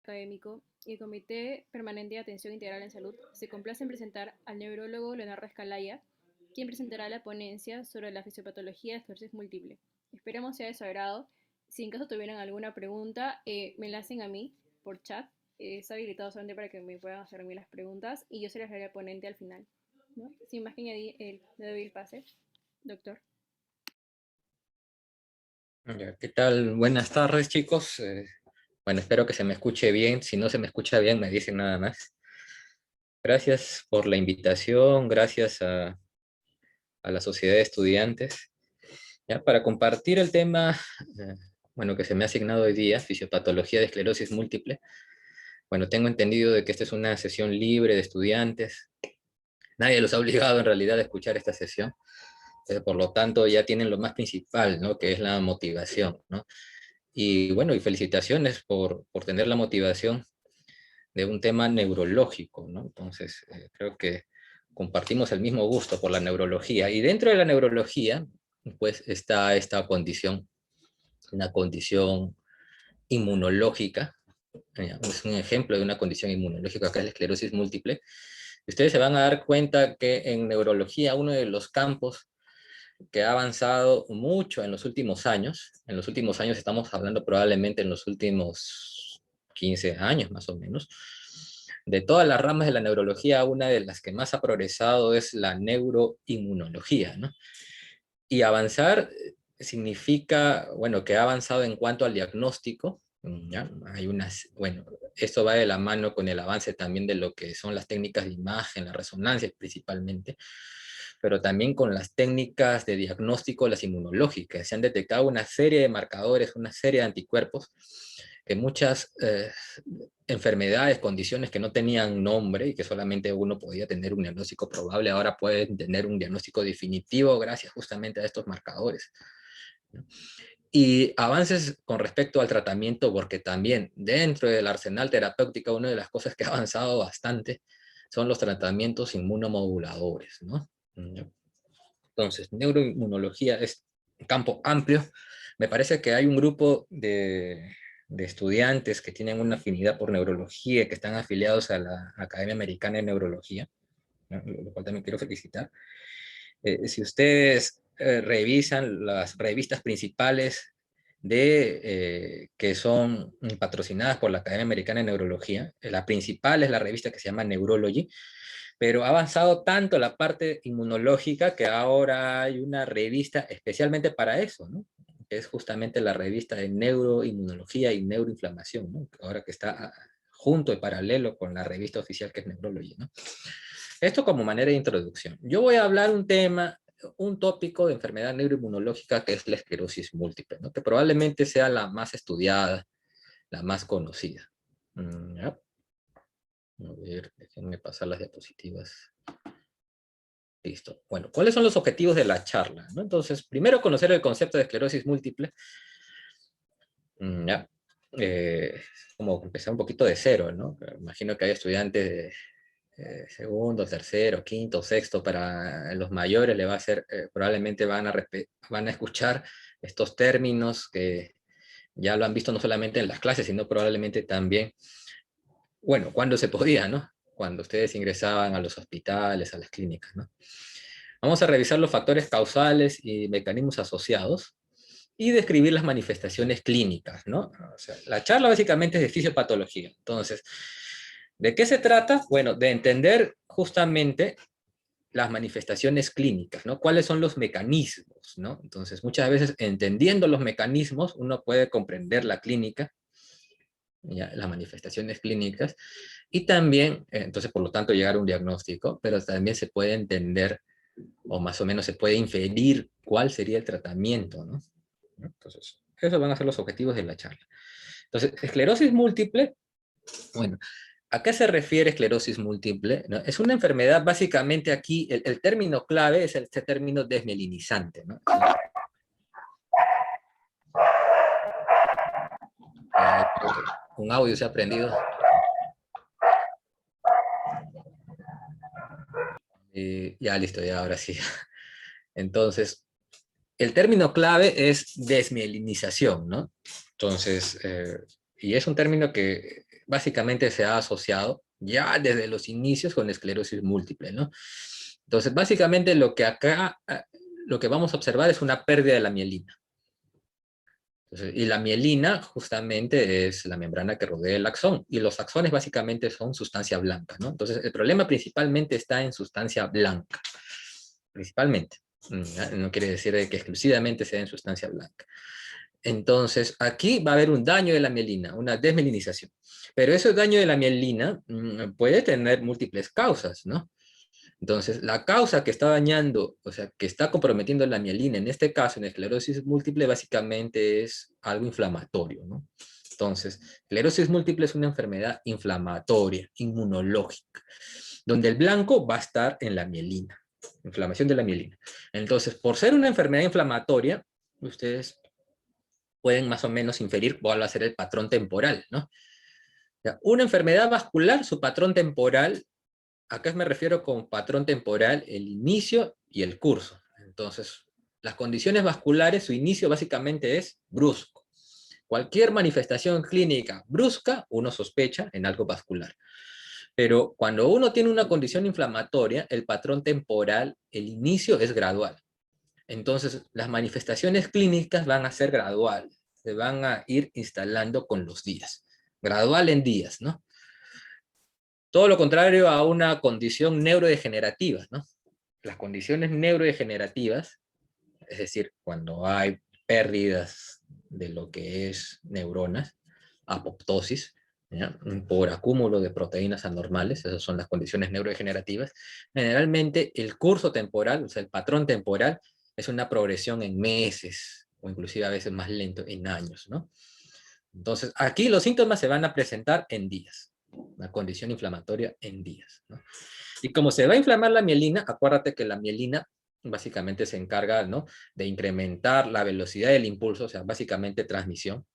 académico y el Comité Permanente de Atención Integral en Salud se complace en presentar al neurólogo Leonardo Escalaya, quien presentará la ponencia sobre la fisiopatología de esclerosis múltiple. Esperemos sea de su agrado. Si en caso tuvieran alguna pregunta, me la hacen a mí por chat. Está habilitado solamente para que me puedan hacer a mí las preguntas y yo se las haré al ponente al final, ¿no? Sin más que añadir, le doy el pase, doctor. Ya, ¿qué tal? Buenas tardes, chicos. Bueno, espero que se me escuche bien. Si no se me escucha bien, me dicen nada más. Gracias por la invitación, gracias a la Sociedad de Estudiantes. Ya, para compartir el tema, eh, bueno, que se me ha asignado hoy día, fisiopatología de esclerosis múltiple. Bueno, tengo entendido de que esta es una sesión libre de estudiantes. Nadie los ha obligado en realidad a escuchar esta sesión. Por lo tanto, ya tienen lo más principal, ¿no? Que es la motivación, ¿no? Y bueno, y felicitaciones por tener la motivación de un tema neurológico, ¿no? Entonces, creo que compartimos el mismo gusto por la neurología. Y dentro de la neurología, pues está esta condición, una condición inmunológica. Es un ejemplo de una condición inmunológica, que es la esclerosis múltiple. Ustedes se van a dar cuenta que en neurología uno de los campos que ha avanzado mucho en los últimos años estamos hablando probablemente en los últimos 15 años más o menos, de todas las ramas de la neurología, una de las que más ha progresado es la neuroinmunología, ¿no? Y avanzar significa, bueno, que ha avanzado en cuanto al diagnóstico, ¿ya? Hay unas, bueno, esto va de la mano con el avance también de lo que son las técnicas de imagen, la resonancia principalmente, pero también con las técnicas de diagnóstico, las inmunológicas. Se han detectado una serie de marcadores, una serie de anticuerpos, que muchas enfermedades, condiciones que no tenían nombre y que solamente uno podía tener un diagnóstico probable, ahora pueden tener un diagnóstico definitivo gracias justamente a estos marcadores, ¿no? Y avances con respecto al tratamiento, porque también dentro del arsenal terapéutico, una de las cosas que ha avanzado bastante son los tratamientos inmunomoduladores, ¿no? Entonces, neuroinmunología es un campo amplio. Me parece que hay un grupo de estudiantes que tienen una afinidad por neurología, que están afiliados a la Academia Americana de Neurología, ¿no? Lo cual también quiero felicitar. Si ustedes revisan las revistas principales que son patrocinadas por la Academia Americana de Neurología, la principal es la revista que se llama Neurology, pero ha avanzado tanto la parte inmunológica que ahora hay una revista especialmente para eso, ¿no? Que es justamente la revista de neuroinmunología y neuroinflamación, ¿no? Ahora que está junto y paralelo con la revista oficial que es Neurology, ¿no? Esto como manera de introducción. Yo voy a hablar un tópico de enfermedad neuroinmunológica que es la esclerosis múltiple, ¿no? Que probablemente sea la más estudiada, la más conocida. ¿Ya? A ver, déjenme pasar las diapositivas. Listo. Bueno, ¿cuáles son los objetivos de la charla, ¿no? Entonces, primero conocer el concepto de esclerosis múltiple. Ya. Como empezar un poquito de cero, ¿no? Imagino que hay estudiantes de segundo, tercero, quinto, sexto. Para los mayores le va a ser, probablemente van a escuchar estos términos que ya lo han visto no solamente en las clases, sino probablemente también, bueno, cuando se podía, ¿no? Cuando ustedes ingresaban a los hospitales, a las clínicas, ¿no? Vamos a revisar los factores causales y mecanismos asociados y describir las manifestaciones clínicas, ¿no? O sea, la charla básicamente es de fisiopatología. Entonces, ¿de qué se trata? Bueno, de entender justamente las manifestaciones clínicas, ¿no? ¿Cuáles son los mecanismos, ¿no? Entonces, muchas veces entendiendo los mecanismos, uno puede comprender la clínica, ¿ya? Las manifestaciones clínicas, y también, entonces, por lo tanto, llegar a un diagnóstico, pero también se puede entender, o más o menos se puede inferir cuál sería el tratamiento, ¿no? Entonces, esos van a ser los objetivos de la charla. Entonces, esclerosis múltiple, bueno, ¿a qué se refiere esclerosis múltiple? ¿No? Es una enfermedad, básicamente aquí, el término clave es este término desmielinizante, ¿no? Un audio se ha prendido. Ya listo, ya ahora sí. Entonces, el término clave es desmielinización, ¿no? Entonces, y es un término que básicamente se ha asociado ya desde los inicios con esclerosis múltiple, ¿no? Entonces, básicamente lo que acá, lo que vamos a observar es una pérdida de la mielina. Entonces, y la mielina justamente es la membrana que rodea el axón, y los axones básicamente son sustancia blanca, ¿no? Entonces, el problema principalmente está en sustancia blanca, principalmente. No quiere decir que exclusivamente sea en sustancia blanca. Entonces, aquí va a haber un daño de la mielina, una desmielinización. Pero ese daño de la mielina puede tener múltiples causas, ¿no? Entonces, la causa que está dañando, o sea, que está comprometiendo la mielina, en este caso, en esclerosis múltiple, básicamente es algo inflamatorio, ¿no? Entonces, esclerosis múltiple es una enfermedad inflamatoria, inmunológica, donde el blanco va a estar en la mielina, inflamación de la mielina. Entonces, por ser una enfermedad inflamatoria, ustedes pueden más o menos inferir cuál va a ser el patrón temporal, ¿no? Una enfermedad vascular, su patrón temporal, acá me refiero con patrón temporal, el inicio y el curso. Entonces, las condiciones vasculares, su inicio básicamente es brusco. Cualquier manifestación clínica brusca, uno sospecha en algo vascular. Pero cuando uno tiene una condición inflamatoria, el patrón temporal, el inicio es gradual. Entonces, las manifestaciones clínicas van a ser graduales, se van a ir instalando con los días, gradual en días, ¿no? Todo lo contrario a una condición neurodegenerativa, ¿no? Las condiciones neurodegenerativas, es decir, cuando hay pérdidas de lo que es neuronas, apoptosis, ¿ya? Por acúmulo de proteínas anormales, esas son las condiciones neurodegenerativas, generalmente el curso temporal, o sea, el patrón temporal, es una progresión en meses, o inclusive a veces más lento, en años, ¿no? Entonces, aquí los síntomas se van a presentar en días, una condición inflamatoria en días, ¿no? Y como se va a inflamar la mielina, acuérdate que la mielina básicamente se encarga, ¿no?, de incrementar la velocidad del impulso, o sea, básicamente transmisión.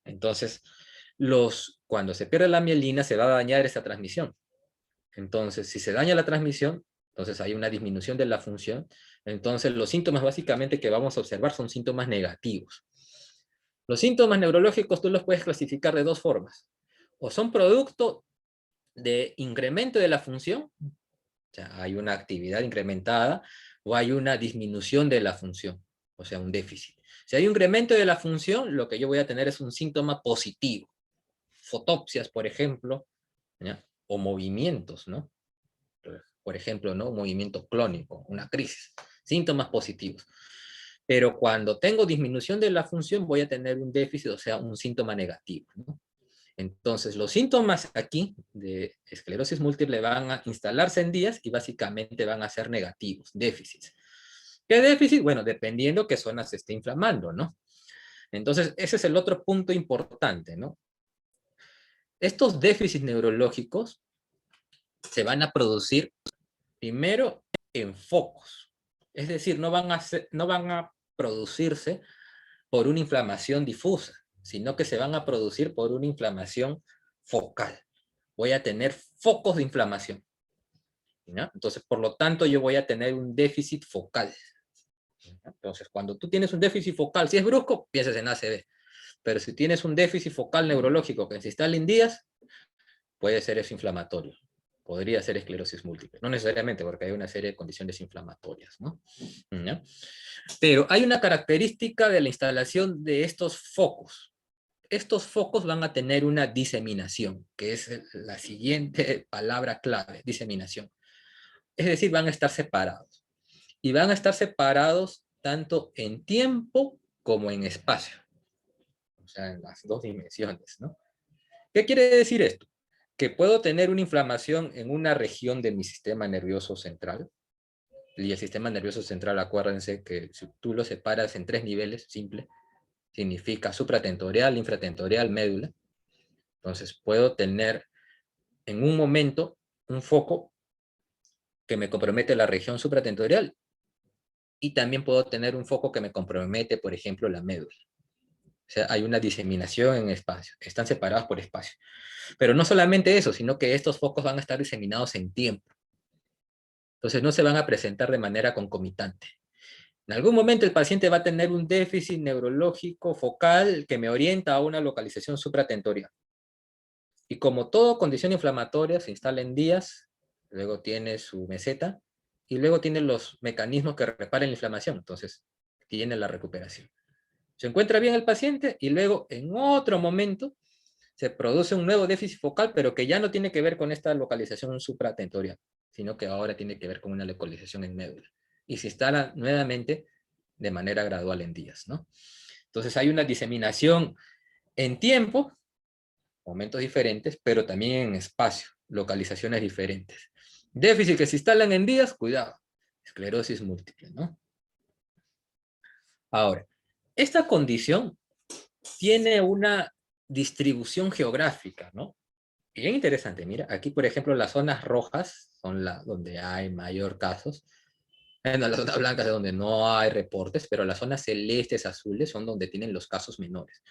Entonces, cuando se pierde la mielina, se va a dañar esa transmisión. Entonces, si se daña la transmisión, entonces hay una disminución de la función. Entonces, los síntomas básicamente que vamos a observar son síntomas negativos. Los síntomas neurológicos tú los puedes clasificar de dos formas. O son producto de incremento de la función, o sea, hay una actividad incrementada, o hay una disminución de la función, o sea, un déficit. Si hay un incremento de la función, lo que yo voy a tener es un síntoma positivo. Fotopsias, por ejemplo, ¿ya?, o movimientos, ¿no? Por ejemplo, ¿no?, un movimiento clónico, una crisis. Síntomas positivos. Pero cuando tengo disminución de la función, voy a tener un déficit, o sea, un síntoma negativo, ¿no? Entonces, los síntomas aquí de esclerosis múltiple van a instalarse en días y básicamente van a ser negativos, déficits. ¿Qué déficit? Bueno, dependiendo qué zona se esté inflamando, ¿no? Entonces, ese es el otro punto importante, ¿no? Estos déficits neurológicos se van a producir primero en focos. Es decir, no van a producirse por una inflamación difusa, sino que se van a producir por una inflamación focal. Voy a tener focos de inflamación, ¿no? Entonces, por lo tanto, yo voy a tener un déficit focal, ¿no? Entonces, cuando tú tienes un déficit focal, si es brusco, piensas en ACV. Pero si tienes un déficit focal neurológico que se instala en días, puede ser eso inflamatorio. Podría ser esclerosis múltiple. No necesariamente, porque hay una serie de condiciones inflamatorias, ¿no? ¿Ya? Pero hay una característica de la instalación de estos focos. Estos focos van a tener una diseminación, que es la siguiente palabra clave, diseminación. Es decir, van a estar separados. Y van a estar separados tanto en tiempo como en espacio. O sea, en las dos dimensiones, ¿no? ¿Qué quiere decir esto? Que puedo tener una inflamación en una región de mi sistema nervioso central. Y el sistema nervioso central, acuérdense que si tú lo separas en tres niveles, simple, significa supratentorial, infratentorial, médula. Entonces puedo tener en un momento un foco que me compromete la región supratentorial y también puedo tener un foco que me compromete, por ejemplo, la médula. O sea, hay una diseminación en espacio, están separados por espacio. Pero no solamente eso, sino que estos focos van a estar diseminados en tiempo. Entonces no se van a presentar de manera concomitante. En algún momento el paciente va a tener un déficit neurológico focal que me orienta a una localización supratentorial. Y como toda condición inflamatoria se instala en días, luego tiene su meseta, y luego tiene los mecanismos que reparan la inflamación. Entonces, tiene la recuperación. Se encuentra bien el paciente y luego en otro momento se produce un nuevo déficit focal, pero que ya no tiene que ver con esta localización supratentorial, sino que ahora tiene que ver con una localización en médula. Y se instala nuevamente de manera gradual en días, ¿no? Entonces hay una diseminación en tiempo, momentos diferentes, pero también en espacio, localizaciones diferentes. Déficit que se instalan en días, cuidado, esclerosis múltiple, ¿no? Ahora, esta condición tiene una distribución geográfica, ¿no? Bien interesante, mira, aquí por ejemplo las zonas rojas son donde hay mayor casos, en las zonas blancas es donde no hay reportes, pero las zonas celestes, azules son donde tienen los casos menores.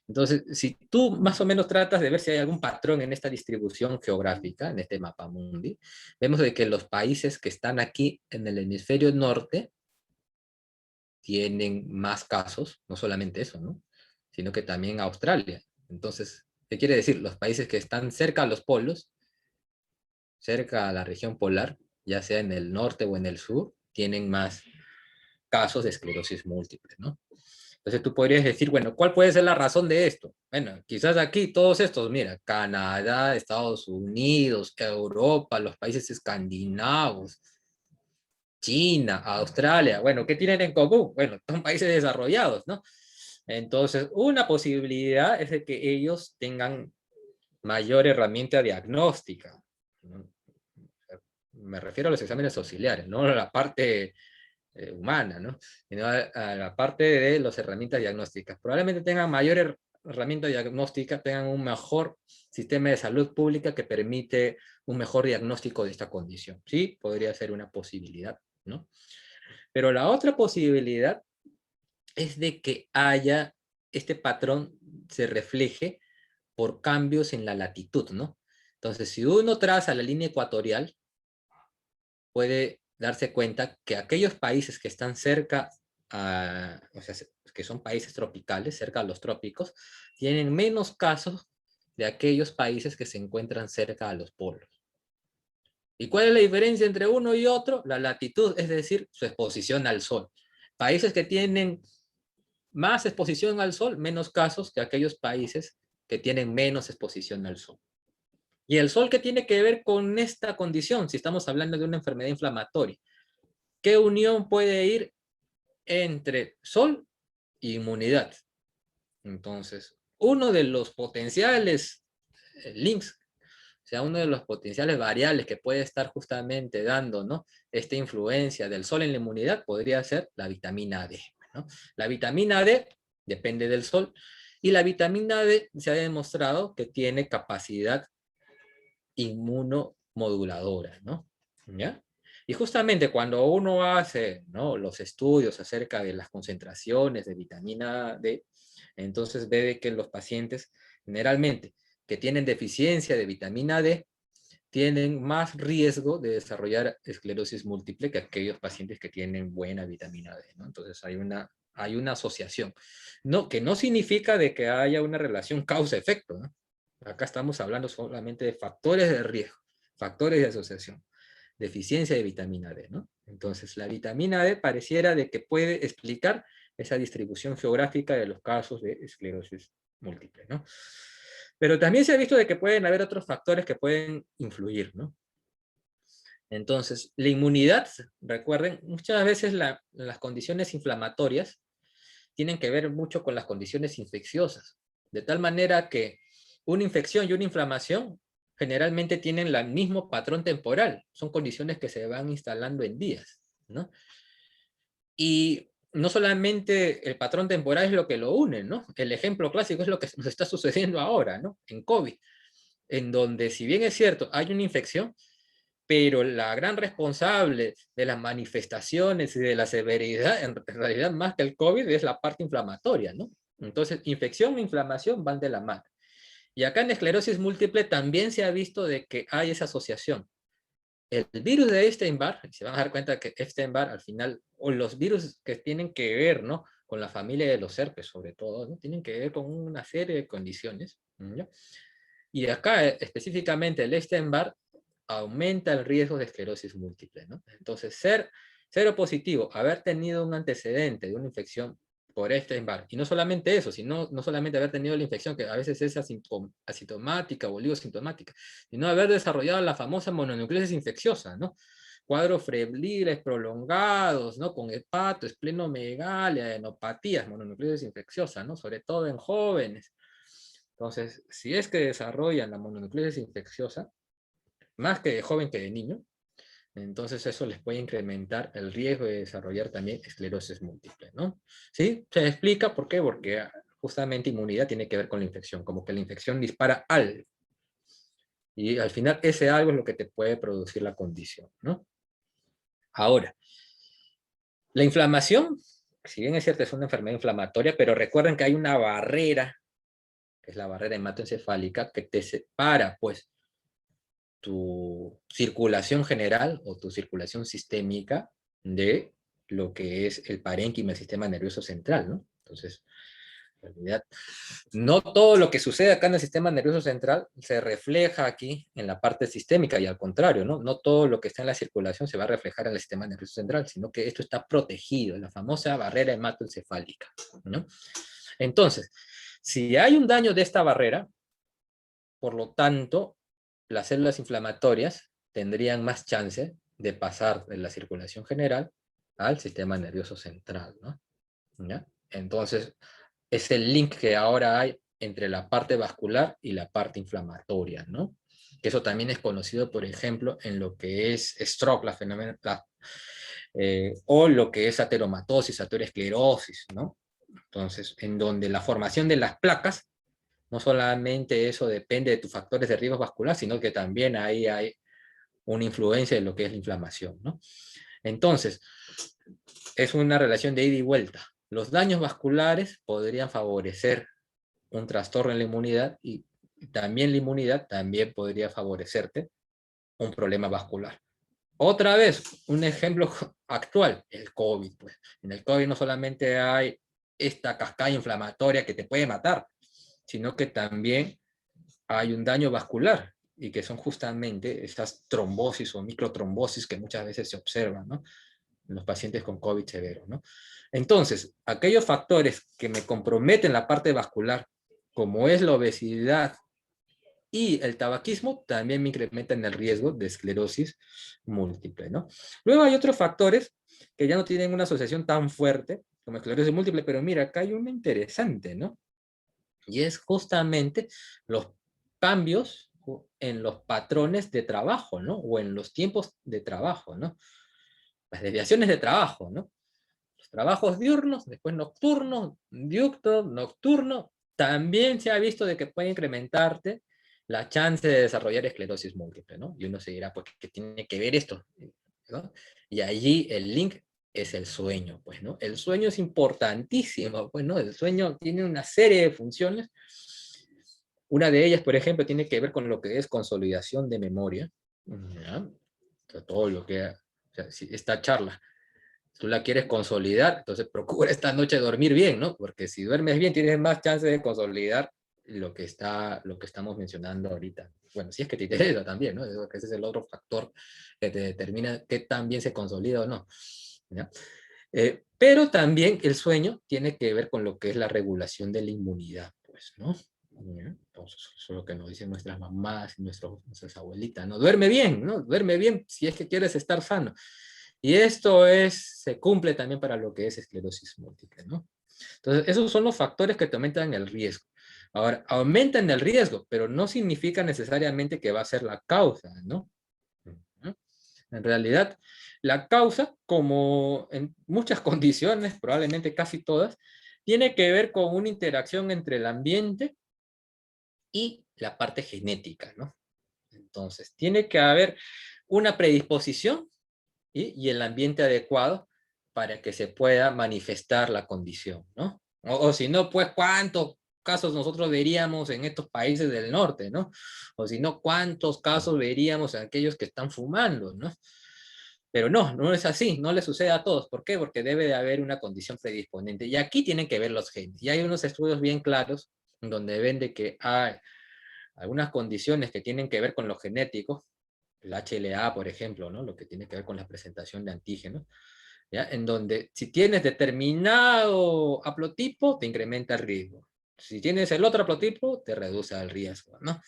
Entonces, si tú más o menos tratas de ver si hay algún patrón en esta distribución geográfica, en este mapa mundi, vemos de que los países que están aquí en el hemisferio norte tienen más casos, no solamente eso, ¿no? Sino que también Australia. Entonces, ¿qué quiere decir? Los países que están cerca a los polos, cerca a la región polar, ya sea en el norte o en el sur, tienen más casos de esclerosis múltiple, ¿no? Entonces tú podrías decir, bueno, ¿cuál puede ser la razón de esto? Bueno, quizás aquí todos estos, mira, Canadá, Estados Unidos, Europa, los países escandinavos, China, Australia, bueno, ¿qué tienen en común? Bueno, son países desarrollados, ¿no? Entonces, una posibilidad es de que ellos tengan mayor herramienta diagnóstica, ¿no? Me refiero a los exámenes auxiliares, no a la parte humana, ¿no? Sino a la parte de las herramientas diagnósticas. Probablemente tengan mayor herramienta diagnóstica, tengan un mejor sistema de salud pública que permite un mejor diagnóstico de esta condición. Sí, podría ser una posibilidad, ¿no? Pero la otra posibilidad es de que haya, este patrón se refleje por cambios en la latitud, ¿no? Entonces, si uno traza la línea ecuatorial, puede darse cuenta que aquellos países que están cerca, o sea, que son países tropicales, cerca a los trópicos, tienen menos casos de aquellos países que se encuentran cerca a los polos. ¿Y cuál es la diferencia entre uno y otro? La latitud, es decir, su exposición al sol. Países que tienen más exposición al sol, menos casos que aquellos países que tienen menos exposición al sol. ¿Y el sol qué tiene que ver con esta condición? Si estamos hablando de una enfermedad inflamatoria, ¿qué unión puede ir entre sol e inmunidad? Entonces, uno de los potenciales links, o sea, uno de los potenciales variables que puede estar justamente dando, ¿no?, esta influencia del sol en la inmunidad podría ser la vitamina D, ¿no? La vitamina D depende del sol y la vitamina D se ha demostrado que tiene capacidad inmunomoduladora, ¿no? ¿Ya? Y justamente cuando uno hace, ¿no?, los estudios acerca de las concentraciones de vitamina D, entonces ve que los pacientes generalmente que tienen deficiencia de vitamina D tienen más riesgo de desarrollar esclerosis múltiple que aquellos pacientes que tienen buena vitamina D, ¿no? Entonces hay una asociación, no, que no significa de que haya una relación causa-efecto, ¿no? Acá estamos hablando solamente de factores de riesgo, factores de asociación, deficiencia de vitamina D, ¿no? Entonces, la vitamina D pareciera de que puede explicar esa distribución geográfica de los casos de esclerosis múltiple, ¿no? Pero también se ha visto de que pueden haber otros factores que pueden influir, ¿no? Entonces, la inmunidad, recuerden, muchas veces las condiciones inflamatorias tienen que ver mucho con las condiciones infecciosas, de tal manera que una infección y una inflamación generalmente tienen el mismo patrón temporal, son condiciones que se van instalando en días, ¿no? Y no solamente el patrón temporal es lo que lo une, ¿no? El ejemplo clásico es lo que nos está sucediendo ahora, ¿no? En COVID, en donde si bien es cierto, hay una infección, pero la gran responsable de las manifestaciones y de la severidad, en realidad más que el COVID, es la parte inflamatoria, ¿no? Entonces, infección e inflamación van de la mano. Y acá en esclerosis múltiple también se ha visto de que hay esa asociación. El virus de Epstein-Barr, se van a dar cuenta que Epstein-Barr al final, o los virus que tienen que ver, ¿no?, con la familia de los herpes sobre todo, ¿no?, tienen que ver con una serie de condiciones, ¿no?, Y acá específicamente el Epstein-Barr aumenta el riesgo de esclerosis múltiple, ¿no? Entonces, ser cero positivo, haber tenido un antecedente de una infección por Epstein-Barr, y no solamente eso, sino no solamente haber tenido la infección, que a veces es asintomática o oligosintomática, sino haber desarrollado la famosa mononucleosis infecciosa, ¿no? Cuadros febriles prolongados, ¿no? Con hepato, esplenomegalia, adenopatías, mononucleosis infecciosa, ¿no? Sobre todo en jóvenes. Entonces, si es que desarrollan la mononucleosis infecciosa, más que de joven que de niño, entonces eso les puede incrementar el riesgo de desarrollar también esclerosis múltiple, ¿no? ¿Sí? Se explica por qué, porque justamente inmunidad tiene que ver con la infección, como que la infección dispara algo, y al final ese algo es lo que te puede producir la condición, ¿no? Ahora, la inflamación, si bien es cierto, es una enfermedad inflamatoria, pero recuerden que hay una barrera, que es la barrera hematoencefálica, que te separa, pues, tu circulación general o tu circulación sistémica de lo que es el parénquima, el sistema nervioso central, ¿no? Entonces, en realidad, no todo lo que sucede acá en el sistema nervioso central se refleja aquí en la parte sistémica, y al contrario, ¿no? No todo lo que está en la circulación se va a reflejar en el sistema nervioso central, sino que esto está protegido, la famosa barrera hematoencefálica, ¿no? Entonces, si hay un daño de esta barrera, por lo tanto, las células inflamatorias tendrían más chance de pasar de la circulación general al sistema nervioso central, ¿no? ¿Ya? Entonces, es el link que ahora hay entre la parte vascular y la parte inflamatoria, ¿no? Que eso también es conocido, por ejemplo, en lo que es stroke, o lo que es ateromatosis, aterosclerosis, ¿no? Entonces, en donde la formación de las placas, no solamente eso depende de tus factores de riesgo vascular, sino que también ahí hay una influencia de lo que es la inflamación, ¿no? Entonces, es una relación de ida y vuelta. Los daños vasculares podrían favorecer un trastorno en la inmunidad, y también la inmunidad también podría favorecerte un problema vascular. Otra vez, un ejemplo actual, el COVID. Pues. En el COVID no solamente hay esta cascada inflamatoria que te puede matar, sino que también hay un daño vascular, y que son justamente estas trombosis o microtrombosis que muchas veces se observan, ¿no? En los pacientes con COVID severo, ¿no? Entonces, aquellos factores que me comprometen la parte vascular, como es la obesidad y el tabaquismo, también me incrementan el riesgo de esclerosis múltiple, ¿no? Luego hay otros factores que ya no tienen una asociación tan fuerte como esclerosis múltiple, pero mira, acá hay uno interesante, ¿no? Y es justamente los cambios en los patrones de trabajo, ¿no? O en los tiempos de trabajo, ¿no? Las desviaciones de trabajo, ¿no? Los trabajos diurnos, después nocturnos, diurno, nocturno, también se ha visto de que puede incrementarte la chance de desarrollar esclerosis múltiple, ¿no? Y uno se dirá, pues, ¿qué tiene que ver esto? ¿No? Y allí el link es el sueño, pues, ¿no? El sueño es importantísimo, pues, ¿no? El sueño tiene una serie de funciones. Una de ellas, por ejemplo, tiene que ver con lo que es consolidación de memoria, ¿ya? O sea, todo lo que, o sea, si esta charla tú la quieres consolidar, entonces procura esta noche dormir bien, ¿no? Porque si duermes bien tienes más chance de consolidar lo que estamos mencionando ahorita. Bueno, si es que te interesa también, ¿no? Ese es el otro factor que te determina qué tan bien se consolida o no. ¿Ya? Pero también el sueño tiene que ver con lo que es la regulación de la inmunidad, pues, ¿no? ¿Ya? Entonces, eso es lo que nos dicen nuestras mamás y nuestras abuelitas, ¿no? Duerme bien, ¿no? Duerme bien si es que quieres estar sano. Y esto se cumple también para lo que es esclerosis múltiple, ¿no? Entonces, esos son los factores que te aumentan el riesgo. Ahora, aumentan el riesgo, pero no significa necesariamente que va a ser la causa, ¿no? En realidad, la causa, como en muchas condiciones, probablemente casi todas, tiene que ver con una interacción entre el ambiente y la parte genética, ¿no? Entonces, tiene que haber una predisposición y el ambiente adecuado para que se pueda manifestar la condición, ¿no? O si no, pues, ¿cuántos casos nosotros veríamos en estos países del norte, ¿no? O si no, ¿cuántos casos veríamos en aquellos que están fumando, ¿no? Pero no, no es así, no le sucede a todos. ¿Por qué? Porque debe de haber una condición predisponente. Y aquí tienen que ver los genes. Y hay unos estudios bien claros donde ven de que algunas condiciones que tienen que ver con lo genético, el HLA, por ejemplo, ¿no? Lo que tiene que ver con la presentación de antígenos, ¿ya? En donde si tienes determinado haplotipo, te incrementa el riesgo. Si tienes el otro haplotipo, te reduce el riesgo, ¿no?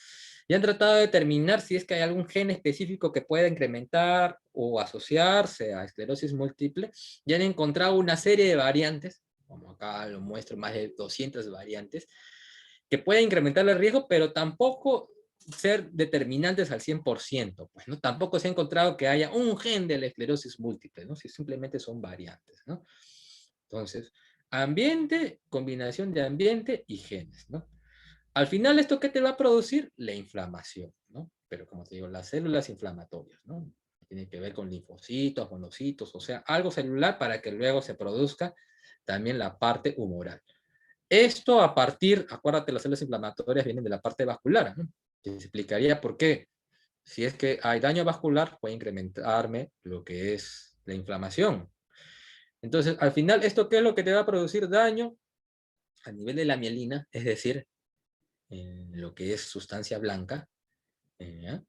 Y han tratado de determinar si es que hay algún gen específico que pueda incrementar o asociarse a esclerosis múltiple, y han encontrado una serie de variantes, como acá lo muestro, más de 200 variantes, que pueden incrementar el riesgo, pero tampoco ser determinantes al 100%, pues, ¿no? Tampoco se ha encontrado que haya un gen de la esclerosis múltiple, ¿no? Si simplemente son variantes, ¿no? Entonces, ambiente, combinación de ambiente y genes, ¿no? Al final, ¿esto qué te va a producir? La inflamación, ¿no? Pero como te digo, las células inflamatorias, ¿no? Tiene que ver con linfocitos, monocitos, o sea, algo celular para que luego se produzca también la parte humoral. Esto a partir, acuérdate, las células inflamatorias vienen de la parte vascular, ¿no? Te explicaría por qué. Si es que hay daño vascular, puede incrementarme lo que es la inflamación. Entonces, al final, ¿esto qué es lo que te va a producir daño? A nivel de la mielina, es decir, en lo que es sustancia blanca, ¿ya?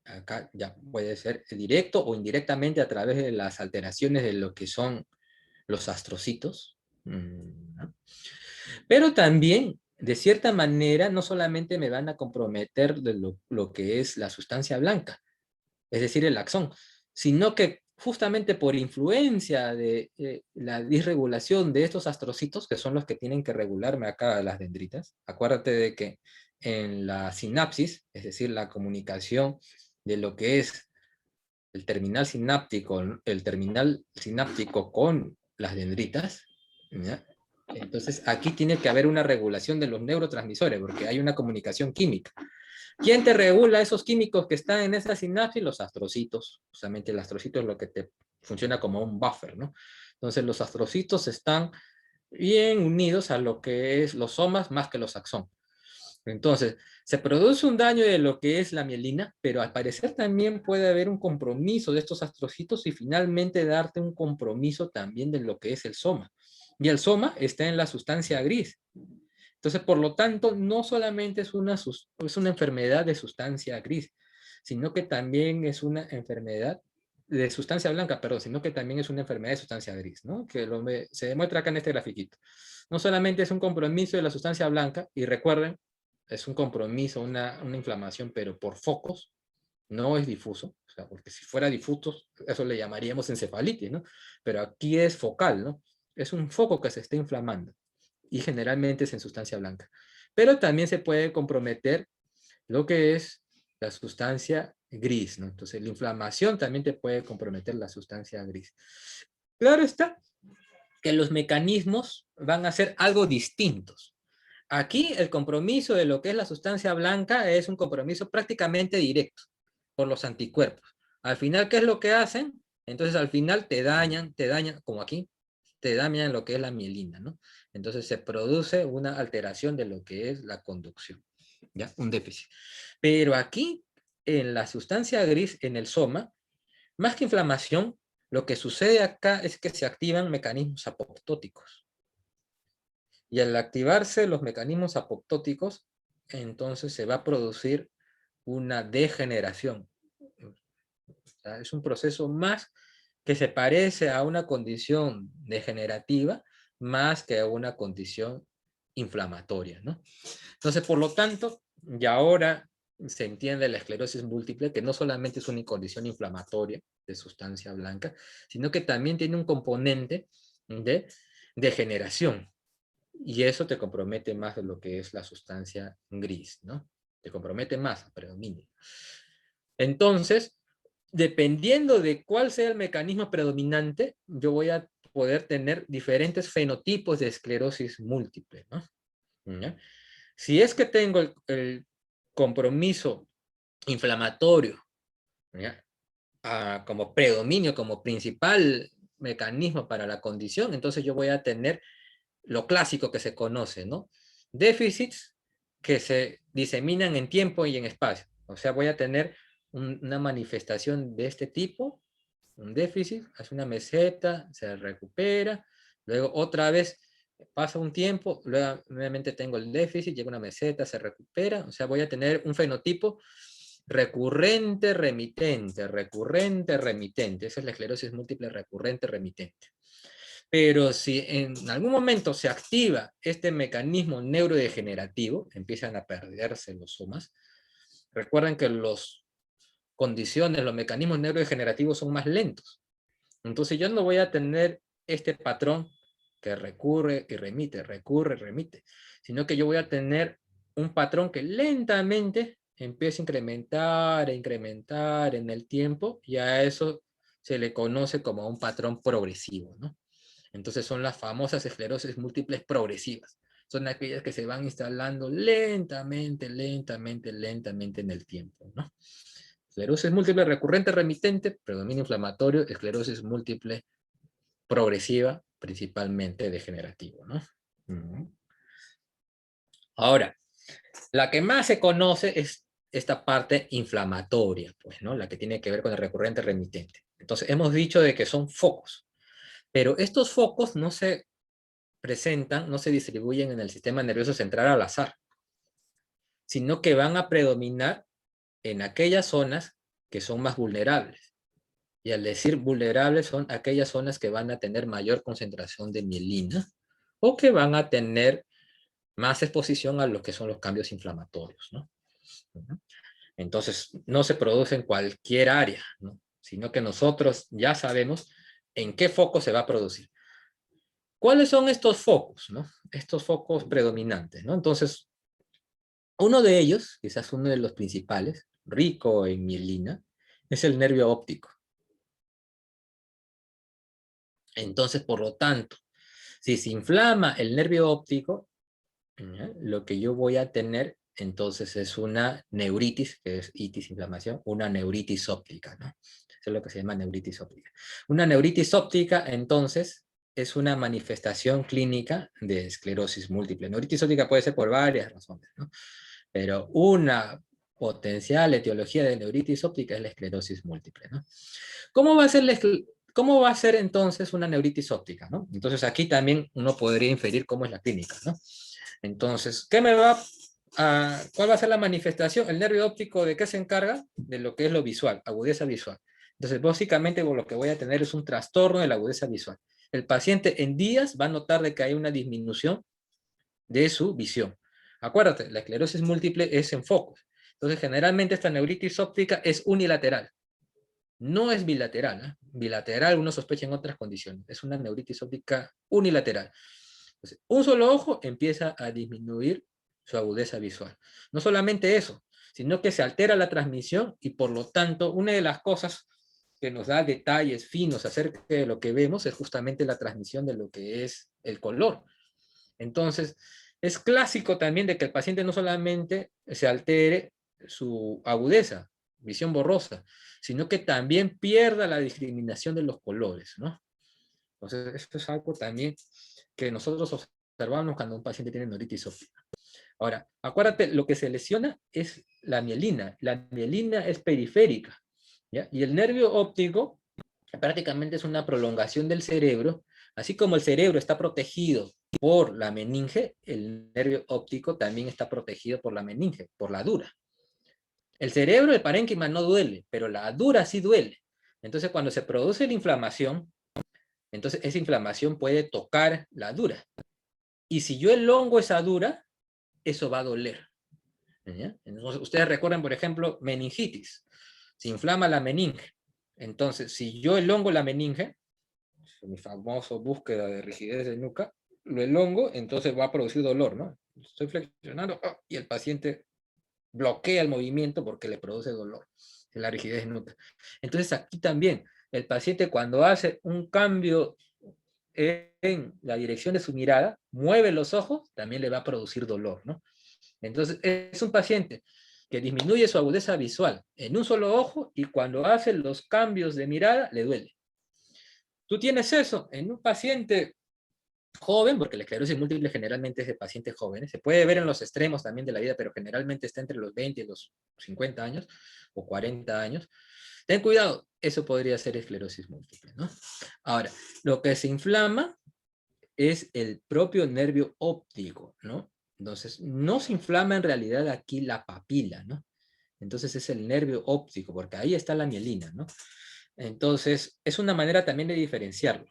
Acá ya puede ser directo o indirectamente a través de las alteraciones de lo que son los astrocitos, ¿no? Pero también, de cierta manera, no solamente me van a comprometer de lo que es la sustancia blanca, es decir, el axón, sino que justamente por influencia de la disregulación de estos astrocitos, que son los que tienen que regularme acá las dendritas, acuérdate de que en la sinapsis, es decir, la comunicación de lo que es el terminal sináptico con las dendritas, ¿ya? Entonces aquí tiene que haber una regulación de los neurotransmisores, porque hay una comunicación química. ¿Quién te regula esos químicos que están en esa sinapsis? Los astrocitos. Justamente el astrocito es lo que te funciona como un buffer, ¿no? Entonces los astrocitos están bien unidos a lo que es los somas más que los axón. Entonces, se produce un daño de lo que es la mielina, pero al parecer también puede haber un compromiso de estos astrocitos y finalmente darte un compromiso también de lo que es el soma. Y el soma está en la sustancia gris. Entonces, por lo tanto, no solamente es una enfermedad de sustancia gris, sino que también es una enfermedad de sustancia blanca, perdón, sino que también es una enfermedad de sustancia gris, ¿no? Se demuestra acá en este grafiquito. No solamente es un compromiso de la sustancia blanca, y recuerden, es un compromiso, una inflamación, pero por focos, no es difuso, o sea, porque si fuera difuso, eso le llamaríamos encefalitis, ¿no? Pero aquí es focal, ¿no? Es un foco que se está inflamando y generalmente es en sustancia blanca. Pero también se puede comprometer lo que es la sustancia gris, ¿no? Entonces, la inflamación también te puede comprometer la sustancia gris. Claro está que los mecanismos van a ser algo distintos. Aquí el compromiso de lo que es la sustancia blanca es un compromiso prácticamente directo por los anticuerpos. Al final, ¿qué es lo que hacen? Entonces, al final te dañan, como aquí, te dañan lo que es la mielina, ¿no? Entonces, se produce una alteración de lo que es la conducción, ¿ya? Un déficit. Pero aquí, en la sustancia gris, en el soma, más que inflamación, lo que sucede acá es que se activan mecanismos apoptóticos. Y al activarse los mecanismos apoptóticos, entonces se va a producir una degeneración. O sea, es un proceso más que se parece a una condición degenerativa más que a una condición inflamatoria, ¿no? Entonces, por lo tanto, y ahora se entiende la esclerosis múltiple que no solamente es una condición inflamatoria de sustancia blanca, sino que también tiene un componente de degeneración. Y eso te compromete más de lo que es la sustancia gris, ¿no? Te compromete más a predominio. Entonces, dependiendo de cuál sea el mecanismo predominante, yo voy a poder tener diferentes fenotipos de esclerosis múltiple, ¿no? ¿Ya? Si es que tengo el compromiso inflamatorio, ¿ya? Como predominio, como principal mecanismo para la condición, entonces yo voy a tener lo clásico que se conoce, ¿no? Déficits que se diseminan en tiempo y en espacio. O sea, voy a tener una manifestación de este tipo, un déficit, hace una meseta, se recupera, luego otra vez Pasa un tiempo, luego nuevamente tengo el déficit, llega una meseta, se recupera, o sea, voy a tener un fenotipo recurrente, remitente, recurrente, remitente. Esa es la esclerosis múltiple recurrente, remitente. Pero si en algún momento se activa este mecanismo neurodegenerativo, empiezan a perderse los somas. Recuerden que las condiciones, los mecanismos neurodegenerativos son más lentos. Entonces yo no voy a tener este patrón que recurre y remite, sino que yo voy a tener un patrón que lentamente empieza a incrementar e incrementar en el tiempo, y a eso se le conoce como un patrón progresivo, ¿no? Entonces son las famosas esclerosis múltiples progresivas. Son aquellas que se van instalando lentamente, lentamente, lentamente en el tiempo, ¿no? Esclerosis múltiple recurrente remitente, predominio inflamatorio, esclerosis múltiple progresiva, principalmente degenerativo, ¿no? Ahora, la que más se conoce es esta parte inflamatoria, pues, ¿no? La que tiene que ver con el recurrente remitente. Entonces, hemos dicho de que son focos, pero estos focos no se presentan, no se distribuyen en el sistema nervioso central al azar, sino que van a predominar en aquellas zonas que son más vulnerables. Y al decir vulnerables son aquellas zonas que van a tener mayor concentración de mielina o que van a tener más exposición a lo que son los cambios inflamatorios, ¿no? Entonces, no se produce en cualquier área, ¿no? Sino que nosotros ya sabemos en qué foco se va a producir. ¿Cuáles son estos focos, no? Estos focos predominantes, ¿no? Entonces, uno de ellos, quizás uno de los principales, rico en mielina, es el nervio óptico. Entonces, por lo tanto, si se inflama el nervio óptico, ¿ya? Lo que yo voy a tener entonces es una neuritis, que es itis, inflamación, una neuritis óptica, ¿no? Eso es lo que se llama neuritis óptica. Una neuritis óptica, entonces, es una manifestación clínica de esclerosis múltiple. Neuritis óptica puede ser por varias razones, ¿no? Pero una potencial etiología de neuritis óptica es la esclerosis múltiple, ¿no? ¿Cómo va a ser ¿Cómo va a ser entonces una neuritis óptica, ¿no? Entonces aquí también uno podría inferir cómo es la clínica, ¿no? Entonces, ¿cuál va a ser la manifestación? El nervio óptico, ¿de qué se encarga? De lo que es lo visual, agudeza visual. Entonces, básicamente lo que voy a tener es un trastorno de la agudeza visual. El paciente en días va a notar de que hay una disminución de su visión. Acuérdate, la esclerosis múltiple es en focos. Entonces, generalmente esta neuritis óptica es unilateral. No es bilateral, ¿eh? Bilateral uno sospecha en otras condiciones. Es una neuritis óptica unilateral. Entonces, un solo ojo empieza a disminuir su agudeza visual. No solamente eso, sino que se altera la transmisión y por lo tanto una de las cosas que nos da detalles finos acerca de lo que vemos es justamente la transmisión de lo que es el color. Entonces, es clásico también de que el paciente no solamente se altere su agudeza, visión borrosa, sino que también pierda la discriminación de los colores, ¿no? Entonces, esto es algo también que nosotros observamos cuando un paciente tiene neuritis óptica. Ahora, acuérdate, lo que se lesiona es la mielina. La mielina es periférica, ¿ya? Y el nervio óptico prácticamente es una prolongación del cerebro. Así como el cerebro está protegido por la meninge, el nervio óptico también está protegido por la meninge, por la dura. El cerebro, el parénquima no duele, pero la dura sí duele. Entonces, cuando se produce la inflamación, entonces esa inflamación puede tocar la dura. Y si yo elongo esa dura, eso va a doler. ¿Ya? Entonces, ustedes recuerdan, por ejemplo, meningitis. Se inflama la meninge. Entonces, si yo elongo la meninge, mi famoso búsqueda de rigidez de nuca, lo elongo, entonces va a producir dolor, ¿no? Estoy flexionando y el paciente bloquea el movimiento porque le produce dolor, la rigidez de nuca. Entonces, aquí también, el paciente cuando hace un cambio en la dirección de su mirada, mueve los ojos, también le va a producir dolor, ¿no? Entonces, es un paciente que disminuye su agudeza visual en un solo ojo y cuando hace los cambios de mirada, le duele. Tú tienes eso en un paciente joven, porque la esclerosis múltiple generalmente es de pacientes jóvenes, se puede ver en los extremos también de la vida, pero generalmente está entre los 20 y los 50 años o 40 años. Ten cuidado, eso podría ser esclerosis múltiple, ¿no? Ahora, lo que se inflama es el propio nervio óptico, ¿no? Entonces, no se inflama en realidad aquí la papila, ¿no? Entonces es el nervio óptico, porque ahí está la mielina, ¿no? Entonces, es una manera también de diferenciarlo.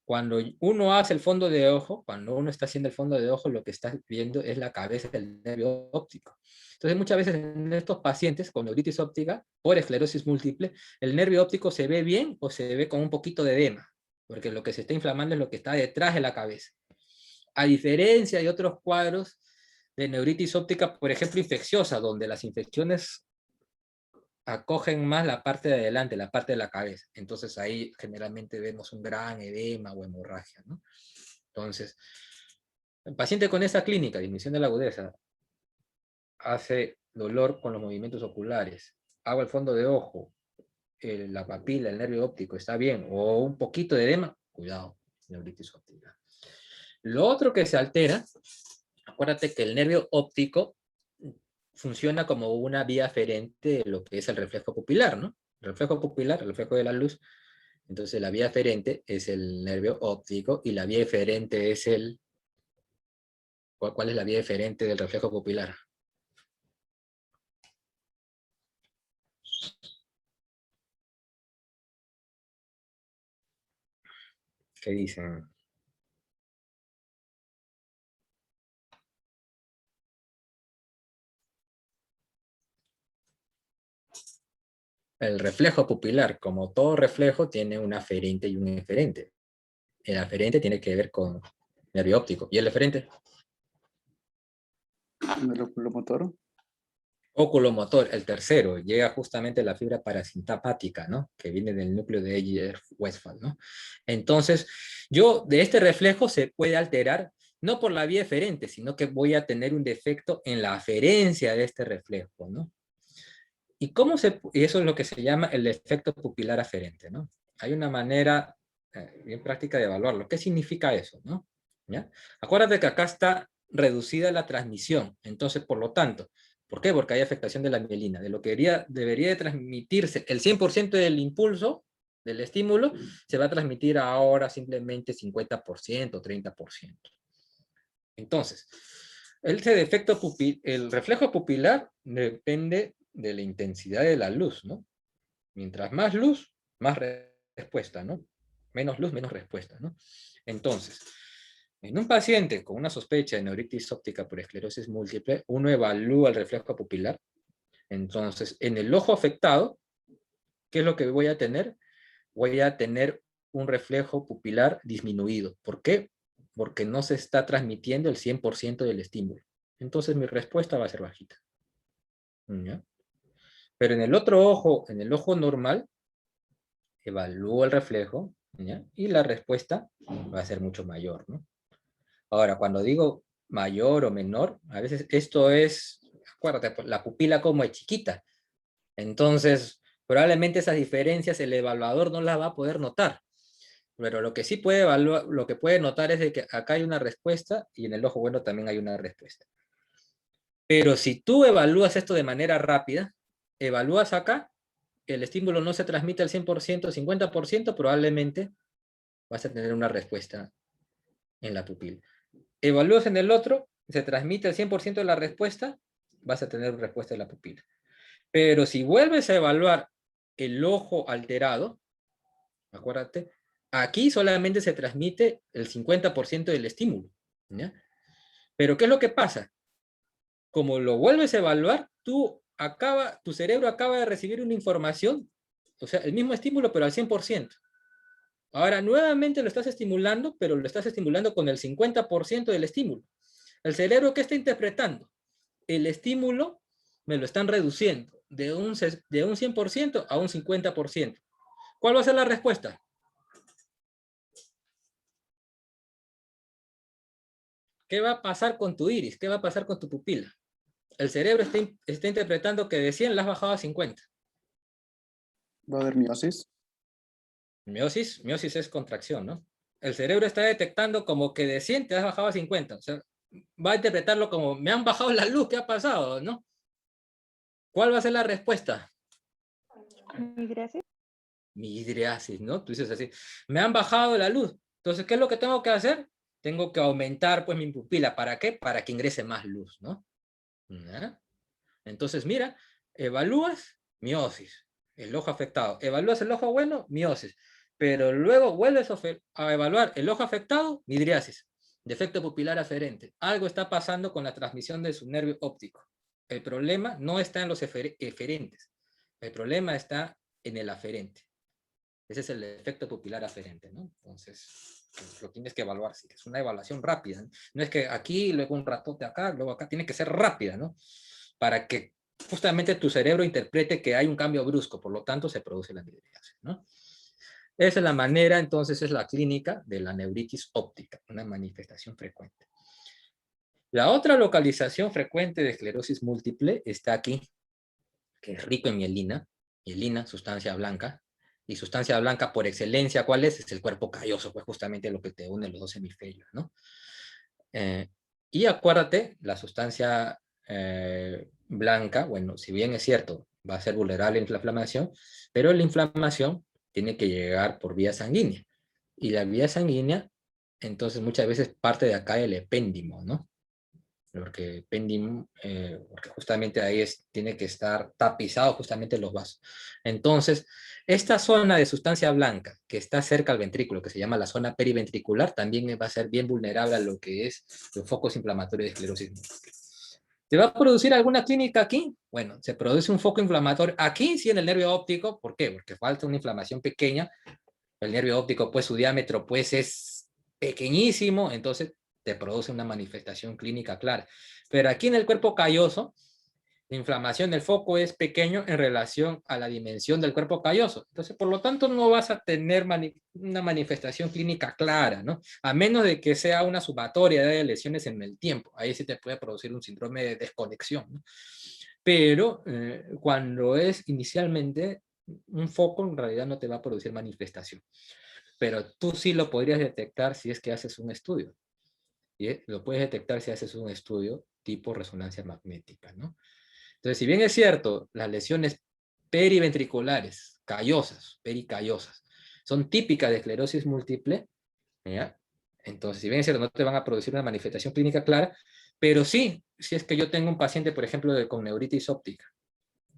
Cuando uno hace el fondo de ojo, cuando uno está haciendo el fondo de ojo, lo que está viendo es la cabeza del nervio óptico. Entonces, muchas veces en estos pacientes con neuritis óptica por esclerosis múltiple, el nervio óptico se ve bien o se ve con un poquito de edema, porque lo que se está inflamando es lo que está detrás de la cabeza. A diferencia de otros cuadros de neuritis óptica, por ejemplo, infecciosa, donde las infecciones acogen más la parte de adelante, la parte de la cabeza. Entonces ahí generalmente vemos un gran edema o hemorragia, ¿no? Entonces, el paciente con esa clínica, disminución de la agudeza, hace dolor con los movimientos oculares, hago el fondo de ojo, la papila, el nervio óptico está bien, o un poquito de edema, cuidado, neuritis óptica. Lo otro que se altera, acuérdate que el nervio óptico funciona como una vía aferente de lo que es el reflejo pupilar, ¿no? El reflejo pupilar, el reflejo de la luz. Entonces la vía aferente es el nervio óptico y la vía eferente es el... ¿Cuál es la vía eferente del reflejo pupilar? ¿Qué dicen? El reflejo pupilar, como todo reflejo, tiene un aferente y un eferente. El aferente tiene que ver con nervio óptico. ¿Y el eferente? ¿El oculomotor? Oculomotor, el tercero, llega justamente la fibra parasimpática, ¿no? Que viene del núcleo de Eyer-Westphal, ¿no? Entonces, yo de este reflejo se puede alterar, no por la vía eferente, sino que voy a tener un defecto en la aferencia de este reflejo, ¿no? Y eso es lo que se llama el efecto pupilar aferente, ¿no? Hay una manera bien práctica de evaluarlo. ¿Qué significa eso, no? ¿Ya? Acuérdate que acá está reducida la transmisión, entonces, por lo tanto, ¿por qué? Porque hay afectación de la mielina. De lo que debería de transmitirse el 100% del impulso, del estímulo, se va a transmitir ahora simplemente 50%, 30%. Entonces, el reflejo pupilar depende de la intensidad de la luz, ¿no? Mientras más luz, más respuesta, ¿no? Menos luz, menos respuesta, ¿no? Entonces, en un paciente con una sospecha de neuritis óptica por esclerosis múltiple, uno evalúa el reflejo pupilar. Entonces, en el ojo afectado, ¿qué es lo que voy a tener? Voy a tener un reflejo pupilar disminuido. ¿Por qué? Porque no se está transmitiendo el 100% del estímulo. Entonces mi respuesta va a ser bajita. ¿Ya? Pero en el ojo normal, evalúo el reflejo, ¿ya? Y la respuesta va a ser mucho mayor, ¿no? Ahora, cuando digo mayor o menor, a veces esto es, acuérdate, la pupila como es chiquita. Entonces, probablemente esas diferencias el evaluador no las va a poder notar. Pero lo que sí puede evaluar, lo que puede notar es de que acá hay una respuesta y en el ojo bueno también hay una respuesta. Pero si tú evalúas esto de manera rápida, evalúas acá, el estímulo no se transmite al 100%, 50%, probablemente vas a tener una respuesta en la pupila. Evalúas en el otro, se transmite el 100% de la respuesta, vas a tener respuesta de la pupila. Pero si vuelves a evaluar el ojo alterado, acuérdate, aquí solamente se transmite el 50% del estímulo, ¿ya? Pero ¿qué es lo que pasa? Como lo vuelves a evaluar, tu cerebro acaba de recibir una información, o sea, el mismo estímulo, pero al 100%. Ahora, nuevamente lo estás estimulando, pero lo estás estimulando con el 50% del estímulo. ¿El cerebro qué está interpretando? El estímulo me lo están reduciendo de un 100% a un 50%. ¿Cuál va a ser la respuesta? ¿Qué va a pasar con tu iris? ¿Qué va a pasar con tu pupila? El cerebro está interpretando que de 100 la has bajado a 50. ¿Va a haber miosis? Miosis es contracción, ¿no? El cerebro está detectando como que de 100 te has bajado a 50. O sea, va a interpretarlo como, me han bajado la luz, ¿qué ha pasado? ¿No? ¿Cuál va a ser la respuesta? Migración. Midriasis, ¿no? Tú dices así, me han bajado la luz. Entonces, ¿qué es lo que tengo que hacer? tengo que aumentar pues mi pupila. ¿Para qué? Para que ingrese más luz, ¿no? ¿Ya? Entonces, mira, evalúas miosis, el ojo afectado. Evalúas el ojo bueno, miosis. Pero luego vuelves a evaluar el ojo afectado, midriasis, defecto pupilar aferente. Algo está pasando con la transmisión de su nervio óptico. El problema no está en los eferentes. El problema está en el aferente. Ese es el efecto pupilar aferente, ¿no? Entonces, pues, lo tienes que evaluar. Sí, es una evaluación rápida, ¿no? No es que aquí, luego un ratote acá, luego acá. Tiene que ser rápida, ¿no? Para que justamente tu cerebro interprete que hay un cambio brusco, por lo tanto se produce la midriasis, ¿no? Esa es la manera, entonces, es la clínica de la neuritis óptica, una manifestación frecuente. La otra localización frecuente de esclerosis múltiple está aquí, que es rico en mielina, sustancia blanca, y sustancia blanca por excelencia, ¿cuál es? Es el cuerpo calloso, pues justamente lo que te une los dos hemisferios, ¿no? Y acuérdate, la sustancia blanca, bueno, si bien es cierto, va a ser vulnerable a la inflamación, pero la inflamación tiene que llegar por vía sanguínea. Y la vía sanguínea, entonces muchas veces parte de acá el epéndimo, ¿no? Porque epéndimo, porque justamente ahí tiene que estar tapizado justamente los vasos. Entonces, esta zona de sustancia blanca que está cerca al ventrículo, que se llama la zona periventricular, también va a ser bien vulnerable a lo que es los focos inflamatorios de esclerosis múltiple. ¿Se va a producir alguna clínica aquí? Bueno, se produce un foco inflamatorio aquí, sí, en el nervio óptico. ¿Por qué? Porque falta una inflamación pequeña. El nervio óptico, pues su diámetro, pues es pequeñísimo, entonces te produce una manifestación clínica clara. Pero aquí en el cuerpo calloso, la inflamación del foco es pequeño en relación a la dimensión del cuerpo calloso. Entonces, por lo tanto, no vas a tener una manifestación clínica clara, ¿no? A menos de que sea una sumatoria de lesiones en el tiempo. Ahí sí te puede producir un síndrome de desconexión, ¿no? Pero cuando es inicialmente un foco, en realidad no te va a producir manifestación. Pero tú sí lo podrías detectar si es que haces un estudio. ¿Sí? Lo puedes detectar si haces un estudio tipo resonancia magnética, ¿no? Entonces, si bien es cierto, las lesiones periventriculares, callosas, pericallosas, son típicas de esclerosis múltiple, ¿ya? Entonces, si bien es cierto, no te van a producir una manifestación clínica clara, pero sí, si es que yo tengo un paciente, por ejemplo, con neuritis óptica,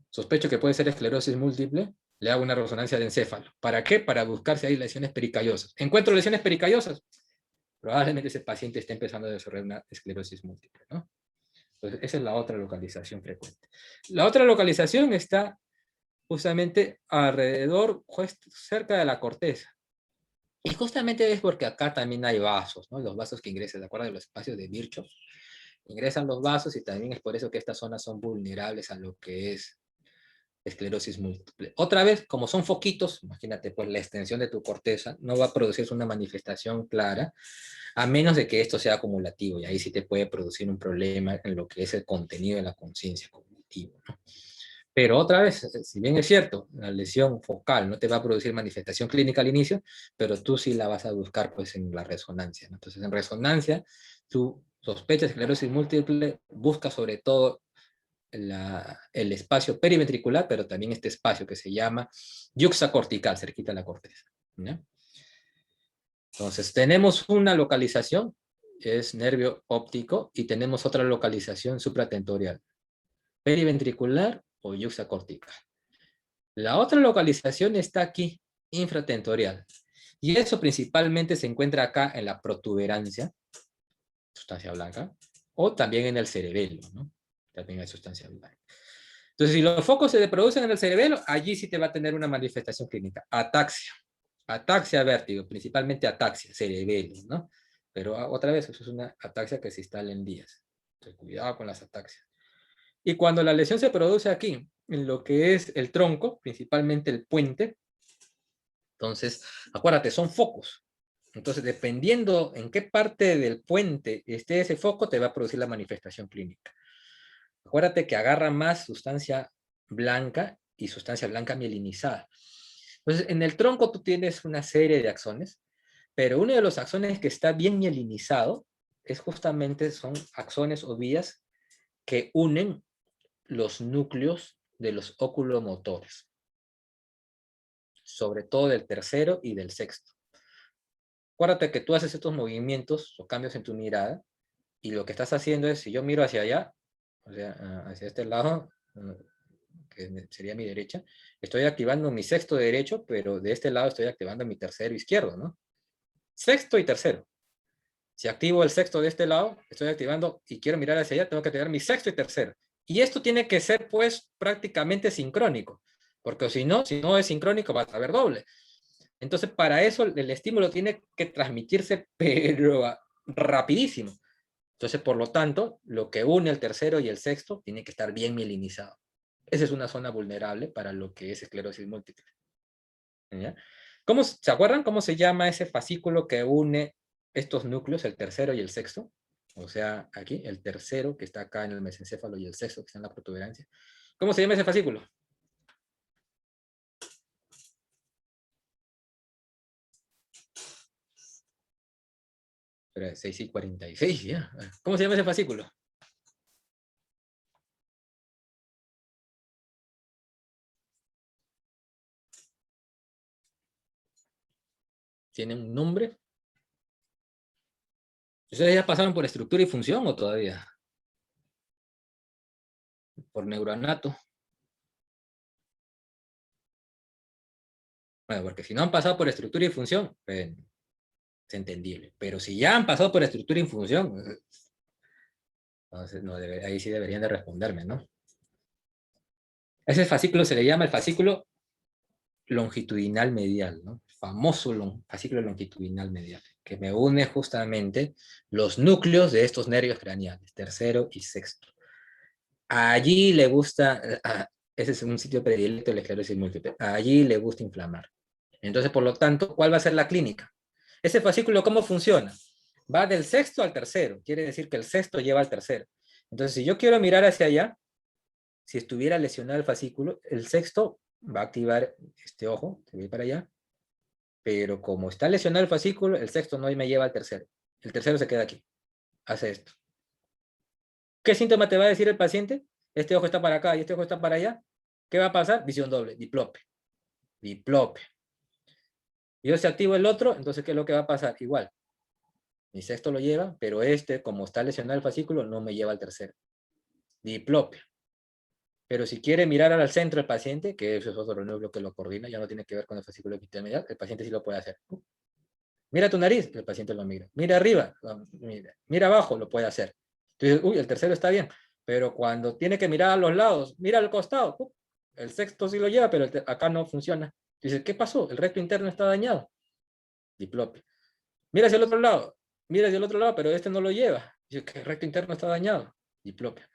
sospecho que puede ser esclerosis múltiple, le hago una resonancia de encéfalo. ¿Para qué? Para buscar si hay lesiones pericallosas. ¿Encuentro lesiones pericallosas? Probablemente ese paciente esté empezando a desarrollar una esclerosis múltiple, ¿no? Entonces, esa es la otra localización frecuente. La otra localización está justamente alrededor, cerca de la corteza. Y justamente es porque acá también hay vasos, ¿no? Los vasos que ingresan, ¿de acuerdo? De los espacios de Virchow. Ingresan los vasos y también es por eso que estas zonas son vulnerables a lo que es esclerosis múltiple. Otra vez, como son foquitos, imagínate, pues la extensión de tu corteza no va a producirse una manifestación clara, a menos de que esto sea acumulativo, y ahí sí te puede producir un problema en lo que es el contenido de la conciencia cognitiva, ¿no? Pero otra vez, si bien es cierto, la lesión focal no te va a producir manifestación clínica al inicio, pero tú sí la vas a buscar pues en la resonancia, ¿no? Entonces, en resonancia, tú sospechas esclerosis múltiple, busca sobre todo el espacio periventricular, pero también este espacio que se llama yuxtacortical, cerquita de la corteza, ¿no? Entonces, tenemos una localización, es nervio óptico, y tenemos otra localización supratentorial, periventricular o yuxtacortical. La otra localización está aquí, infratentorial, y eso principalmente se encuentra acá en la protuberancia, sustancia blanca, o también en el cerebelo, ¿no? También hay sustancia blanca. Entonces, si los focos se producen en el cerebelo, allí sí te va a tener una manifestación clínica. Ataxia, vértigo, principalmente ataxia, cerebelo, ¿no? Pero otra vez, eso es una ataxia que se instala en días. Entonces, cuidado con las ataxias. Y cuando la lesión se produce aquí, en lo que es el tronco, principalmente el puente, entonces, acuérdate, son focos. Entonces, dependiendo en qué parte del puente esté ese foco, te va a producir la manifestación clínica. Acuérdate que agarra más sustancia blanca y sustancia blanca mielinizada. Entonces, en el tronco tú tienes una serie de axones, pero uno de los axones que está bien mielinizado es justamente, son axones o vías que unen los núcleos de los oculomotores, sobre todo del tercero y del sexto. acuérdate que tú haces estos movimientos o cambios en tu mirada, y lo que estás haciendo es, si yo miro hacia allá, o sea, hacia este lado, que sería mi derecha, estoy activando mi sexto derecho, pero de este lado estoy activando mi tercero izquierdo, ¿no? Sexto y tercero. Si activo el sexto de este lado, estoy activando y quiero mirar hacia allá, tengo que activar mi sexto y tercero. Y esto tiene que ser, pues, prácticamente sincrónico, porque si no es sincrónico, va a saber doble. Entonces, para eso el estímulo tiene que transmitirse, pero rapidísimo. Entonces, por lo tanto, lo que une el tercero y el sexto tiene que estar bien mielinizado. Esa es una zona vulnerable para lo que es esclerosis múltiple. ¿Ya? ¿Se acuerdan cómo se llama ese fascículo que une estos núcleos, el tercero y el sexto? O sea, aquí, el tercero que está acá en el mesencéfalo y el sexto que está en la protuberancia. ¿Cómo se llama ese fascículo? Espera, 6:46, ya. ¿Cómo se llama ese fascículo? ¿Tiene un nombre? ¿Ustedes ya pasaron por estructura y función o todavía? Por neuroanato. Bueno, porque si no han pasado por estructura y función, es entendible. Pero si ya han pasado por estructura y función, entonces ahí sí deberían de responderme, ¿no? Ese fascículo se le llama el fascículo longitudinal medial, ¿no? Famoso fascículo longitudinal medial, que me une justamente los núcleos de estos nervios craneales, tercero y sexto. Allí le gusta, ese es un sitio predilecto de la esclerosis múltiple, allí le gusta inflamar. Entonces, por lo tanto, ¿cuál va a ser la clínica? Ese fascículo, ¿cómo funciona? Va del sexto al tercero, quiere decir que el sexto lleva al tercero. Entonces, si yo quiero mirar hacia allá, si estuviera lesionado el fascículo, el sexto va a activar este ojo, que voy para allá, pero como está lesionado el fascículo, el sexto no me lleva al tercero. El tercero se queda aquí, hace esto. ¿Qué síntoma te va a decir el paciente? Este ojo está para acá y este ojo está para allá. ¿Qué va a pasar? Visión doble, diplope. Diplope. Yo si activo el otro, entonces ¿qué es lo que va a pasar? Igual. Mi sexto lo lleva, pero este, como está lesionado el fascículo, no me lleva al tercero. Diplopia. Pero si quiere mirar al centro del paciente, que eso es otro núcleo que lo coordina, ya no tiene que ver con el fascículo epitelial, el paciente sí lo puede hacer. Mira tu nariz, el paciente lo mira. Mira arriba, mira abajo, lo puede hacer. Entonces, uy, el tercero está bien, pero cuando tiene que mirar a los lados, mira al costado, el sexto sí lo lleva, pero acá no funciona. Dice, ¿qué pasó? El recto interno está dañado. Diplopia. Mira hacia el otro lado, mira hacia el otro lado, pero este no lo lleva. Dice que el recto interno está dañado. Diplopia.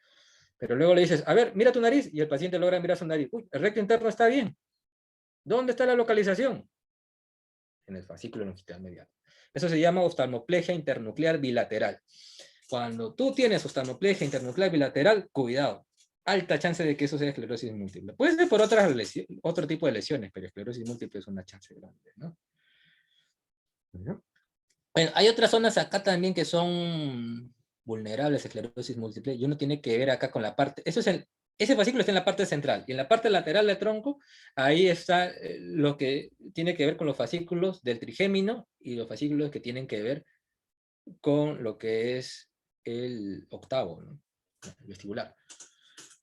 Pero luego le dices, a ver, mira tu nariz, y el paciente logra mirar su nariz. Uy, el recto interno está bien. ¿Dónde está la localización? En el fascículo longitudinal medial. Eso se llama oftalmoplegia internuclear bilateral. Cuando tú tienes oftalmoplegia internuclear bilateral, cuidado. Alta chance de que eso sea esclerosis múltiple. Puede ser por otro tipo de lesiones, pero esclerosis múltiple es una chance grande, ¿no? Bueno, hay otras zonas acá también que son vulnerables a esclerosis múltiple, y uno tiene que ver acá con la parte, ese fascículo está en la parte central, y en la parte lateral del tronco, ahí está lo que tiene que ver con los fascículos del trigémino, y los fascículos que tienen que ver con lo que es el octavo, ¿no? El vestibular.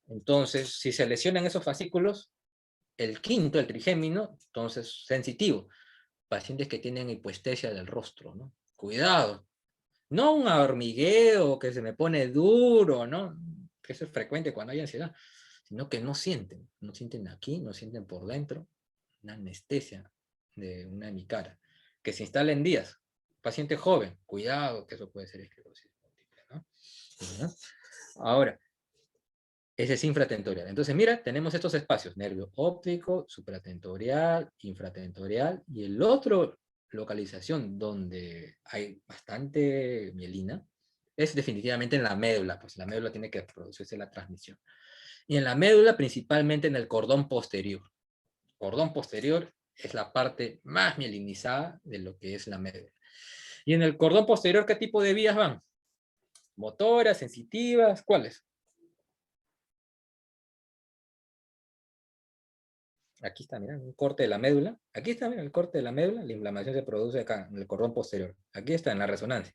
Entonces, si se lesionan esos fascículos, el quinto, el trigémino, entonces sensitivo. Pacientes que tienen hipoestesia del rostro, ¿no? Cuidado. No un hormigueo que se me pone duro, ¿no? Que eso es frecuente cuando hay ansiedad, sino que no sienten aquí, no sienten por dentro, una anestesia de una hemicara, que se instala en días. Paciente joven, cuidado, que eso puede ser esclerosis múltiple, ¿no? Ahora, ese es infratentorial. Entonces, mira, tenemos estos espacios, nervio óptico, supratentorial, infratentorial, y el otro localización donde hay bastante mielina es definitivamente en la médula, pues la médula tiene que producirse la transmisión. Y en la médula, principalmente en el cordón posterior. Cordón posterior es la parte más mielinizada de lo que es la médula. Y en el cordón posterior, ¿qué tipo de vías van? Motoras, sensitivas, ¿cuáles? Aquí está, mira, un corte de la médula. Aquí está, mira, el corte de la médula. La inflamación se produce acá, en el cordón posterior. Aquí está, en la resonancia.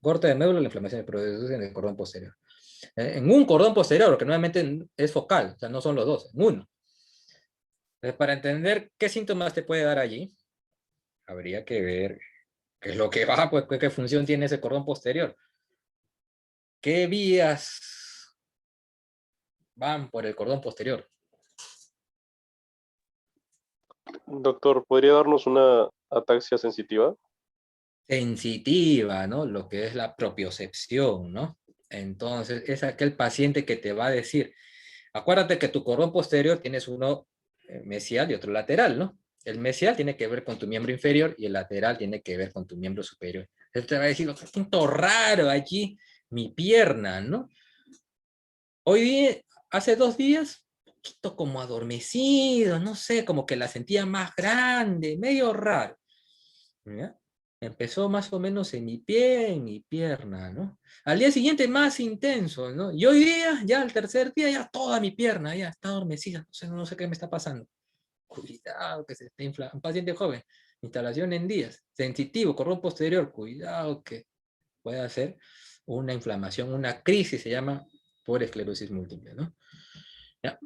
Corte de médula, la inflamación se produce en el cordón posterior. En un cordón posterior, que nuevamente es focal, o sea, no son los dos, en uno. Entonces, para entender qué síntomas te puede dar allí, habría que ver qué es lo que va, pues, qué función tiene ese cordón posterior. ¿Qué vías van por el cordón posterior? Doctor, ¿podría darnos una ataxia sensitiva? Sensitiva, ¿no? Lo que es la propiocepción, ¿no? Entonces, es aquel paciente que te va a decir, acuérdate que tu cordón posterior tienes uno mesial y otro lateral, ¿no? El mesial tiene que ver con tu miembro inferior y el lateral tiene que ver con tu miembro superior. Él te va a decir, lo que siento raro allí, mi pierna, ¿no? Hoy día, hace 2 días, un poquito como adormecido, no sé, como que la sentía más grande, medio raro. ¿Ya? Empezó más o menos en mi pie, en mi pierna, ¿no? Al día siguiente más intenso, ¿no? Y hoy día, ya al tercer día, ya toda mi pierna ya está adormecida. No sé qué me está pasando. Cuidado que se está inflamando. Un paciente joven, instalación en días, sensitivo, cordón posterior, cuidado que puede hacer una inflamación, una crisis, se llama por esclerosis múltiple, ¿no? ¿Ya?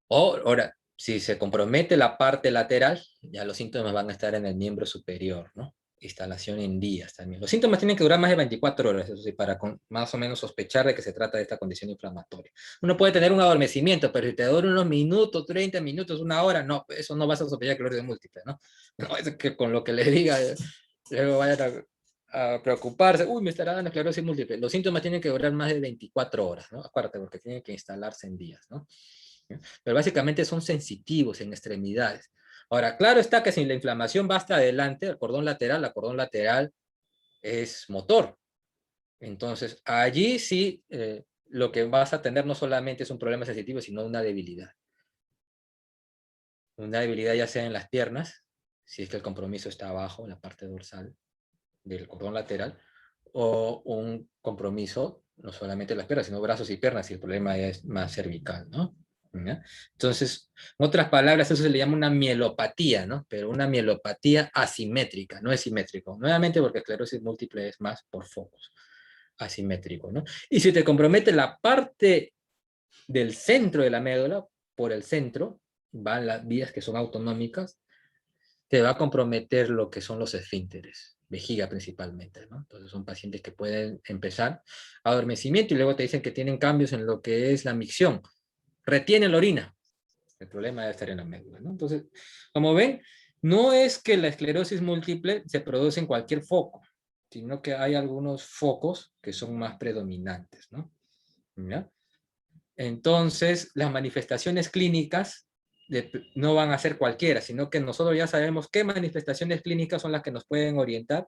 O, ahora, si se compromete la parte lateral, ya los síntomas van a estar en el miembro superior, ¿no? Instalación en días también. Los síntomas tienen que durar más de 24 horas, eso sí, para más o menos sospechar de que se trata de esta condición inflamatoria. Uno puede tener un adormecimiento, pero si te dura unos minutos, 30 minutos, 1 hora, no, eso no vas a sospechar esclerosis múltiple, ¿no? No es que con lo que le diga, luego vayan a preocuparse, uy, me estará dando esclerosis múltiple. Los síntomas tienen que durar más de 24 horas, ¿no? Acuérdate, porque tienen que instalarse en días, ¿no? Pero básicamente son sensitivos en extremidades. Ahora, claro está que si la inflamación va hasta adelante, el cordón lateral es motor. Entonces, allí sí, lo que vas a tener no solamente es un problema sensitivo, sino una debilidad. Una debilidad ya sea en las piernas, si es que el compromiso está abajo, en la parte dorsal del cordón lateral, o un compromiso no solamente en las piernas, sino brazos y piernas, si el problema es más cervical, ¿no? ¿Ya? Entonces, en otras palabras, eso se le llama una mielopatía, ¿no? Pero una mielopatía asimétrica, no es simétrico. Nuevamente porque esclerosis múltiple es más por focos, asimétrico, ¿no? Y si te compromete la parte del centro de la médula, por el centro, van las vías que son autonómicas, te va a comprometer lo que son los esfínteres, vejiga principalmente, ¿no? Entonces son pacientes que pueden empezar adormecimiento y luego te dicen que tienen cambios en lo que es la micción, retienen la orina. El problema debe estar en la médula, ¿no? Entonces, como ven, no es que la esclerosis múltiple se produce en cualquier foco, sino que hay algunos focos que son más predominantes, ¿no? ¿Ya? Entonces, las manifestaciones clínicas no van a ser cualquiera, sino que nosotros ya sabemos qué manifestaciones clínicas son las que nos pueden orientar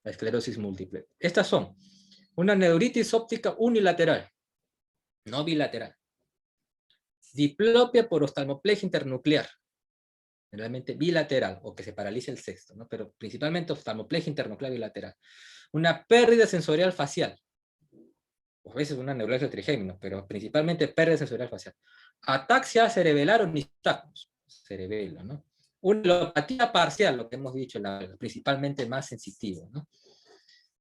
a esclerosis múltiple. Estas son una neuritis óptica unilateral, no bilateral. Diplopia por oftalmoplegia internuclear, generalmente bilateral, o que se paralice el sexto, ¿no? Pero principalmente oftalmoplegia internuclear bilateral. Una pérdida sensorial facial, o a veces una neuralgia trigémino, pero principalmente pérdida sensorial facial. Ataxia cerebelar o nistagmus, cerebelo, ¿no? Una neuropatía parcial, lo que hemos dicho, principalmente más sensitivo, ¿no?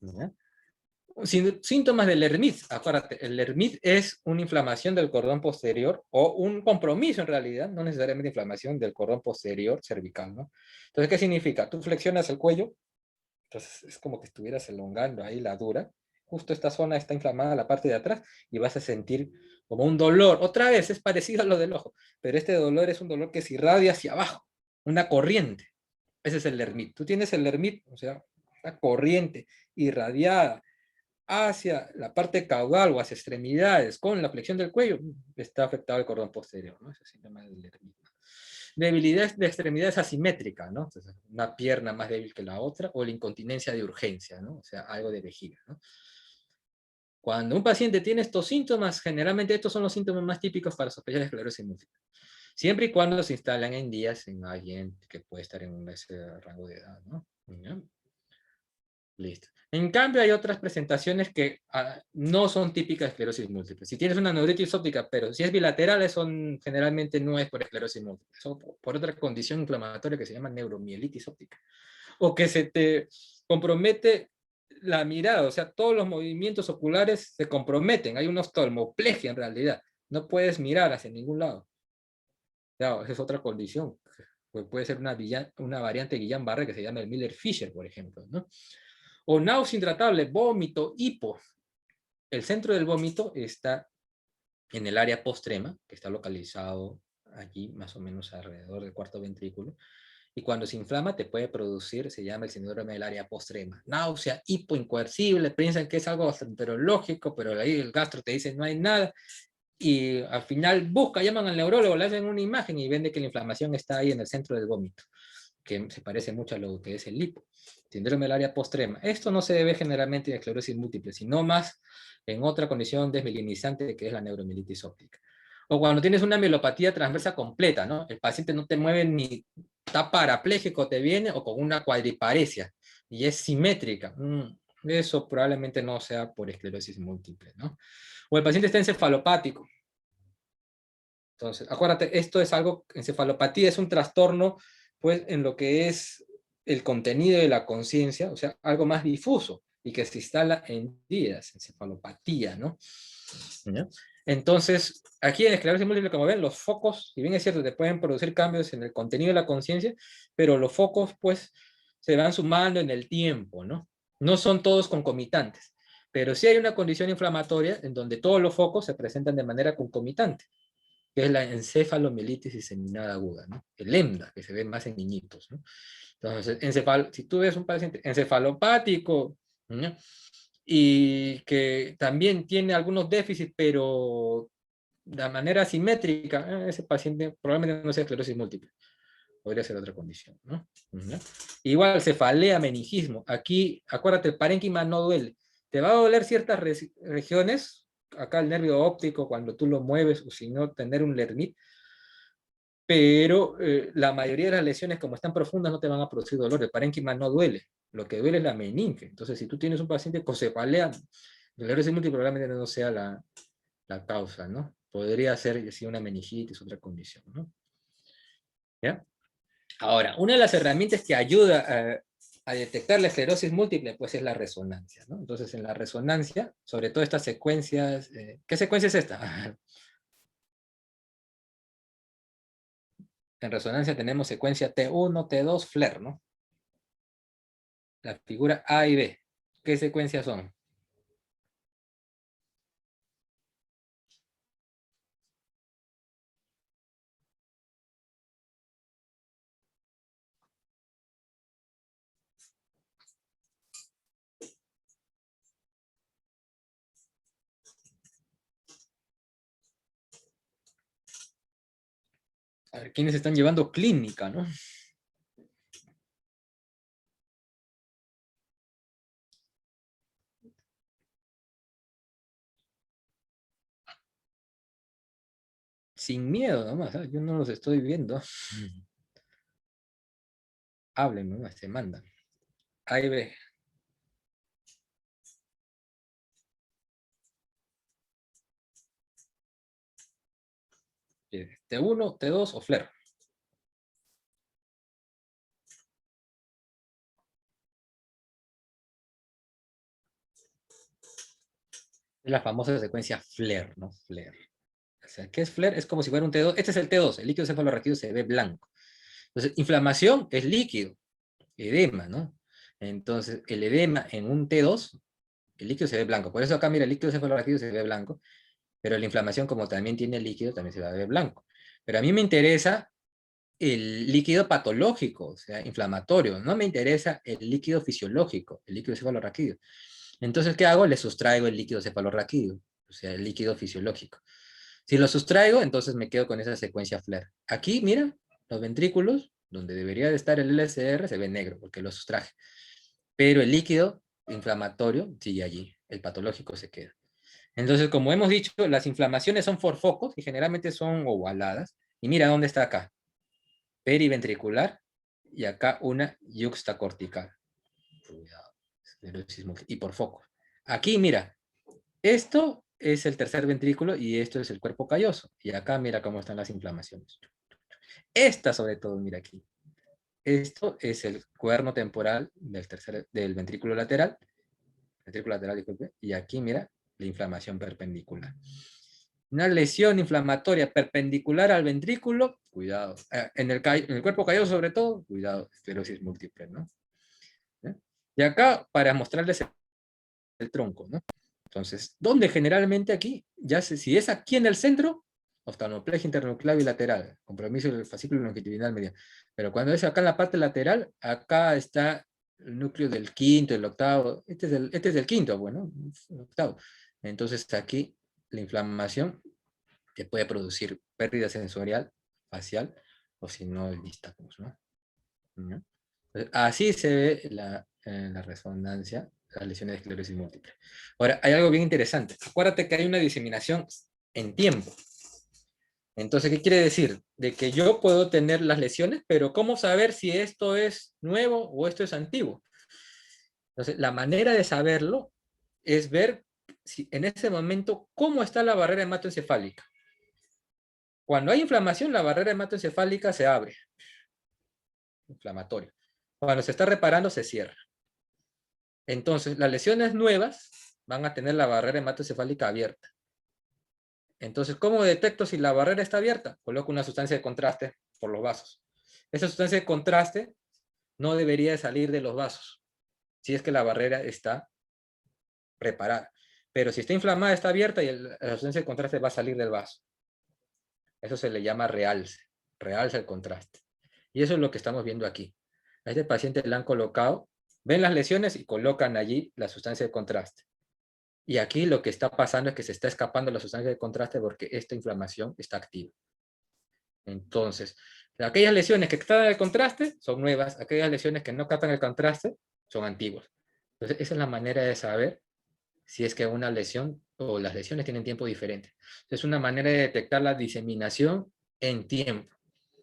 ¿Ya? Síntomas del Hermit, acuérdate, el Hermit es una inflamación del cordón posterior o un compromiso en realidad, no necesariamente inflamación del cordón posterior cervical, ¿no? Entonces, ¿qué significa? Tú flexionas el cuello, entonces es como que estuvieras elongando ahí la dura, justo esta zona está inflamada, la parte de atrás, y vas a sentir como un dolor, otra vez es parecido a lo del ojo, pero este dolor es un dolor que se irradia hacia abajo, una corriente, ese es el Hermit. Tú tienes el Hermit, o sea, una corriente irradiada hacia la parte caudal o hacia extremidades con la flexión del cuello, está afectado el cordón posterior, ¿no? Ese síntoma del Hermit. Debilidad de extremidades asimétrica, ¿no? Entonces, una pierna más débil que la otra, o la incontinencia de urgencia, ¿no? O sea, algo de vejiga, ¿no? Cuando un paciente tiene estos síntomas, generalmente estos son los síntomas más típicos para sospechar de esclerosis múltiple. Siempre y cuando se instalan en días en alguien que puede estar en ese rango de edad, ¿no? ¿Ya? Listo. En cambio, hay otras presentaciones que no son típicas de esclerosis múltiple. Si tienes una neuritis óptica, pero si es bilateral, eso generalmente no es por esclerosis múltiple. Eso por otra condición inflamatoria que se llama neuromielitis óptica. O que se te compromete la mirada, o sea, todos los movimientos oculares se comprometen. Hay una oftalmoplegia en realidad. No puedes mirar hacia ningún lado. Claro, esa es otra condición. Puede ser una variante Guillain-Barré que se llama el Miller-Fisher, por ejemplo, ¿no? O náusea intratable, vómito, hipo. El centro del vómito está en el área postrema, que está localizado allí, más o menos alrededor del cuarto ventrículo. Y cuando se inflama te puede producir, se llama el síndrome del área postrema. Náusea, hipo, incoercible, piensan que es algo gastroenterológico, pero ahí el gastro te dice no hay nada. Y al final llaman al neurólogo, le hacen una imagen y ven que la inflamación está ahí en el centro del vómito, que se parece mucho a lo que es el hipo. Síndrome del área postrema. Esto no se debe generalmente en esclerosis múltiple, sino más en otra condición desmielinizante que es la neuromielitis óptica. O cuando tienes una mielopatía transversa completa, ¿no? El paciente no te mueve ni está parapléjico, te viene, o con una cuadriparesia, y es simétrica. Eso probablemente no sea por esclerosis múltiple, ¿no? O el paciente está encefalopático. Entonces, acuérdate, esto es algo, encefalopatía es un trastorno, pues, en lo que es el contenido de la conciencia, o sea, algo más difuso, y que se instala en días, encefalopatía, ¿no? ¿Ya? Entonces, aquí en esclerosis múltiple, como ven, los focos, si bien es cierto, te pueden producir cambios en el contenido de la conciencia, pero los focos, pues, se van sumando en el tiempo, ¿no? No son todos concomitantes, pero sí hay una condición inflamatoria en donde todos los focos se presentan de manera concomitante, que es la encefalomielitis diseminada aguda, ¿no? El EMDA, que se ve más en niñitos, ¿no? Entonces, si tú ves un paciente encefalopático, ¿no? Y que también tiene algunos déficits, pero de manera simétrica, ese paciente probablemente no sea esclerosis múltiple. Podría ser otra condición, ¿no? ¿Ya? Igual, cefalea, meningismo. Aquí, acuérdate, el parénquima no duele. Te va a doler ciertas regiones, acá el nervio óptico, cuando tú lo mueves, o si no, tener un Lhermitte, pero la mayoría de las lesiones, como están profundas, no te van a producir dolor. El parénquima no duele. Lo que duele es la meninge. Entonces, si tú tienes un paciente con cefalea, el esclerosis múltiple probablemente no sea la causa, ¿no? Podría ser si una meningitis, otra condición, ¿no? ¿Ya? Ahora, una de las herramientas que ayuda a detectar la esclerosis múltiple, pues es la resonancia, ¿no? Entonces, en la resonancia, sobre todo estas secuencias, ¿qué secuencia es esta? En resonancia tenemos secuencia T1, T2, FLAIR, ¿no? La figura A y B. ¿Qué secuencias son? A ver, ¿quiénes están llevando clínica, no? Sin miedo nomás, ¿eh? Yo no los estoy viendo. Hablen nomás, se mandan. A y B. T1, T2 o FLAIR. Es la famosa secuencia FLAIR, ¿no? FLAIR. O sea, ¿qué es FLAIR? Es como si fuera un T2. Este es el T2, el líquido cefalorraquídeo se ve blanco. Entonces, inflamación es líquido, edema, ¿no? Entonces, el edema en un T2, el líquido se ve blanco. Por eso acá, mira, el líquido cefalorraquídeo se ve blanco, pero la inflamación, como también tiene líquido, también se va a ver blanco. Pero a mí me interesa el líquido patológico, o sea, inflamatorio. No me interesa el líquido fisiológico, el líquido cefalorraquídeo. Entonces, ¿qué hago? Le sustraigo el líquido cefalorraquídeo, o sea, el líquido fisiológico. Si lo sustraigo, entonces me quedo con esa secuencia FLAIR. Aquí, mira, los ventrículos, donde debería de estar el LCR, se ve negro, porque lo sustraje. Pero el líquido inflamatorio sigue allí, el patológico se queda. Entonces, como hemos dicho, las inflamaciones son por focos y generalmente son ovaladas. Y mira dónde está acá. Periventricular y acá una yuxtacortical. Cuidado. esclerosis múltiple, y por foco. Aquí, mira, esto es el tercer ventrículo y esto es el cuerpo calloso. Y acá mira cómo están las inflamaciones. Esta sobre todo, mira aquí. Esto es el cuerno temporal del ventrículo lateral, disculpe, y aquí mira la inflamación perpendicular. Una lesión inflamatoria perpendicular al ventrículo, cuidado. En el cuerpo calloso sobre todo, cuidado, esclerosis múltiple, ¿no? Y acá, para mostrarles el tronco, ¿no? Entonces, ¿dónde generalmente aquí? Si es aquí en el centro, oftalmoplegia internuclear bilateral, compromiso del fascículo longitudinal mediano. Pero cuando es acá en la parte lateral, acá está el núcleo del quinto, el octavo. Este es el quinto, bueno, el octavo. Entonces aquí la inflamación que puede producir pérdida sensorial, facial, o si no, el nistagmus, ¿no? ¿No? Entonces, así se ve la resonancia, las lesiones de esclerosis múltiple. Ahora, hay algo bien interesante. Acuérdate que hay una diseminación en tiempo. Entonces, ¿qué quiere decir? De que yo puedo tener las lesiones, pero ¿cómo saber si esto es nuevo o esto es antiguo? Entonces, la manera de saberlo es ver si, en ese momento cómo está la barrera hematoencefálica. Cuando hay inflamación, la barrera hematoencefálica se abre. Inflamatorio. Cuando se está reparando, se cierra. Entonces, las lesiones nuevas van a tener la barrera hematoencefálica abierta. Entonces, ¿cómo detecto si la barrera está abierta? Coloco una sustancia de contraste por los vasos. Esa sustancia de contraste no debería de salir de los vasos, si es que la barrera está reparada. Pero si está inflamada, está abierta y la sustancia de contraste va a salir del vaso. Eso se le llama realce. Realza el contraste. Y eso es lo que estamos viendo aquí. A este paciente le han colocado, ven las lesiones y colocan allí la sustancia de contraste. Y aquí lo que está pasando es que se está escapando la sustancia de contraste porque esta inflamación está activa. Entonces, aquellas lesiones que captan el contraste son nuevas, aquellas lesiones que no captan el contraste son antiguas. Entonces, esa es la manera de saber si es que una lesión o las lesiones tienen tiempo diferente. Es una manera de detectar la diseminación en tiempo.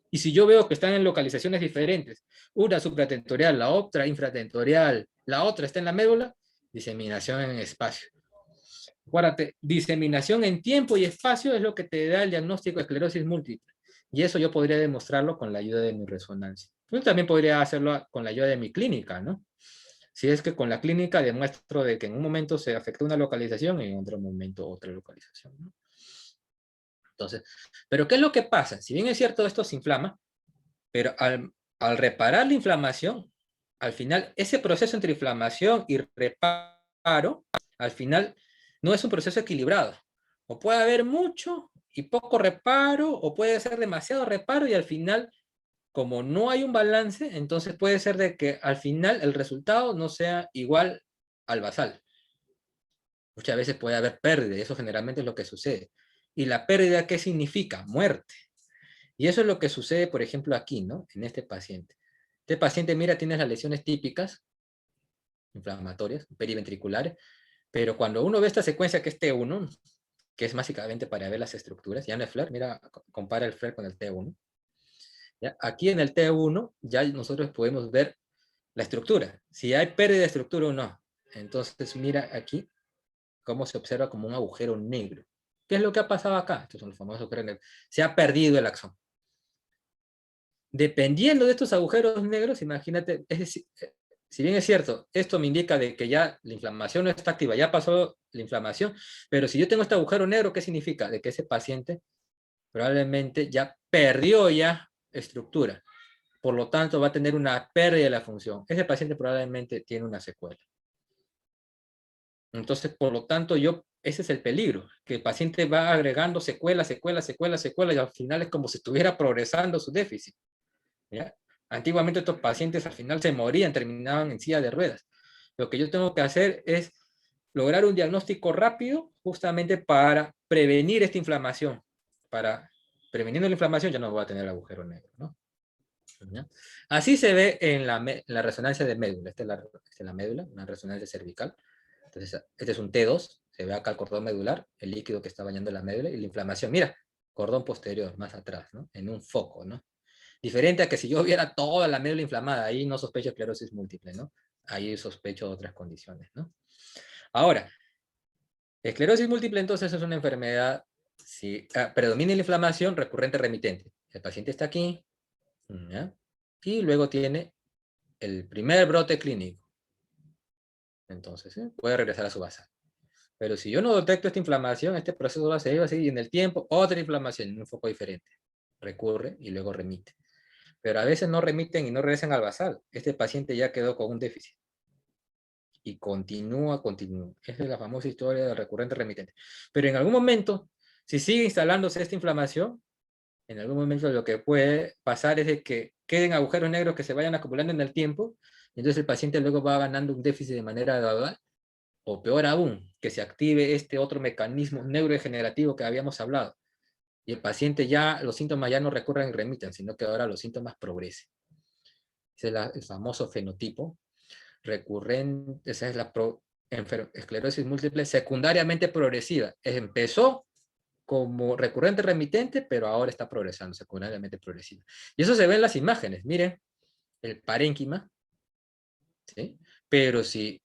Y si yo veo que están en localizaciones diferentes, una supratentorial, la otra infratentorial, la otra está en la médula, diseminación en espacio. Acuérdate, diseminación en tiempo y espacio es lo que te da el diagnóstico de esclerosis múltiple. Y eso yo podría demostrarlo con la ayuda de mi resonancia. Yo también podría hacerlo con la ayuda de mi clínica, ¿no? Si es que con la clínica demuestro de que en un momento se afectó una localización y en otro momento otra localización, ¿no? Entonces, ¿pero qué es lo que pasa? Si bien es cierto esto se inflama, pero al reparar la inflamación, al final ese proceso entre inflamación y reparo, al final no es un proceso equilibrado. O puede haber mucho y poco reparo, o puede ser demasiado reparo y al final, como no hay un balance, entonces puede ser de que al final el resultado no sea igual al basal. Muchas veces puede haber pérdida, eso generalmente es lo que sucede. ¿Y la pérdida qué significa? Muerte. Y eso es lo que sucede, por ejemplo, aquí, ¿no? En este paciente. Este paciente, mira, tiene las lesiones típicas, inflamatorias, periventriculares, pero cuando uno ve esta secuencia que es T1, que es básicamente para ver las estructuras, ya no es FLAIR, mira, compara el FLAIR con el T1. ¿Ya? Aquí en el T1 ya nosotros podemos ver la estructura, si hay pérdida de estructura o no. Entonces mira aquí cómo se observa como un agujero negro. ¿Qué es lo que ha pasado acá? Estos son los famosos agujeros negros. Se ha perdido el axón. Dependiendo de estos agujeros negros, imagínate, es decir, si bien es cierto, esto me indica de que ya la inflamación no está activa, ya pasó la inflamación, pero si yo tengo este agujero negro, ¿qué significa? De que ese paciente probablemente ya perdió ya estructura. Por lo tanto, va a tener una pérdida de la función. Ese paciente probablemente tiene una secuela. Entonces, por lo tanto, ese es el peligro, que el paciente va agregando secuelas, y al final es como si estuviera progresando su déficit. ¿Ya? Antiguamente estos pacientes al final se morían, terminaban en silla de ruedas. Lo que yo tengo que hacer es lograr un diagnóstico rápido justamente para prevenir esta inflamación. Preveniendo la inflamación ya no voy a tener el agujero negro, ¿no? ¿Ya? Así se ve en la resonancia de médula. Esta es la médula, una resonancia cervical. Entonces, este es un T2, se ve acá el cordón medular, el líquido que está bañando la médula y la inflamación. Mira, cordón posterior, más atrás, ¿no? En un foco, ¿no? Diferente a que si yo viera toda la médula inflamada, ahí no sospecho esclerosis múltiple, ¿no? ahí sospecho de otras condiciones, ¿no? Ahora, esclerosis múltiple entonces es una enfermedad, si predomina la inflamación recurrente remitente. El paciente está aquí, ¿ya? Y luego tiene el primer brote clínico. Entonces, puede regresar a su basal. Pero si yo no detecto esta inflamación, este proceso va a seguir así, y en el tiempo, otra inflamación, en un foco diferente. Recurre y luego remite. Pero a veces no remiten y no regresan al basal. Este paciente ya quedó con un déficit. Y continúa. Esa es la famosa historia del recurrente remitente. Pero en algún momento, si sigue instalándose esta inflamación, en algún momento lo que puede pasar es de que queden agujeros negros que se vayan acumulando en el tiempo, y entonces el paciente luego va ganando un déficit de manera gradual, o peor aún, que se active este otro mecanismo neurodegenerativo que habíamos hablado, y el paciente ya, los síntomas ya no recurren y remiten, sino que ahora los síntomas progresen. Ese es el famoso fenotipo recurrente, esa es la esclerosis múltiple secundariamente progresiva. Empezó como recurrente remitente, pero ahora está progresando, secundariamente progresiva. Y eso se ve en las imágenes, miren, el parénquima, ¿sí? Pero si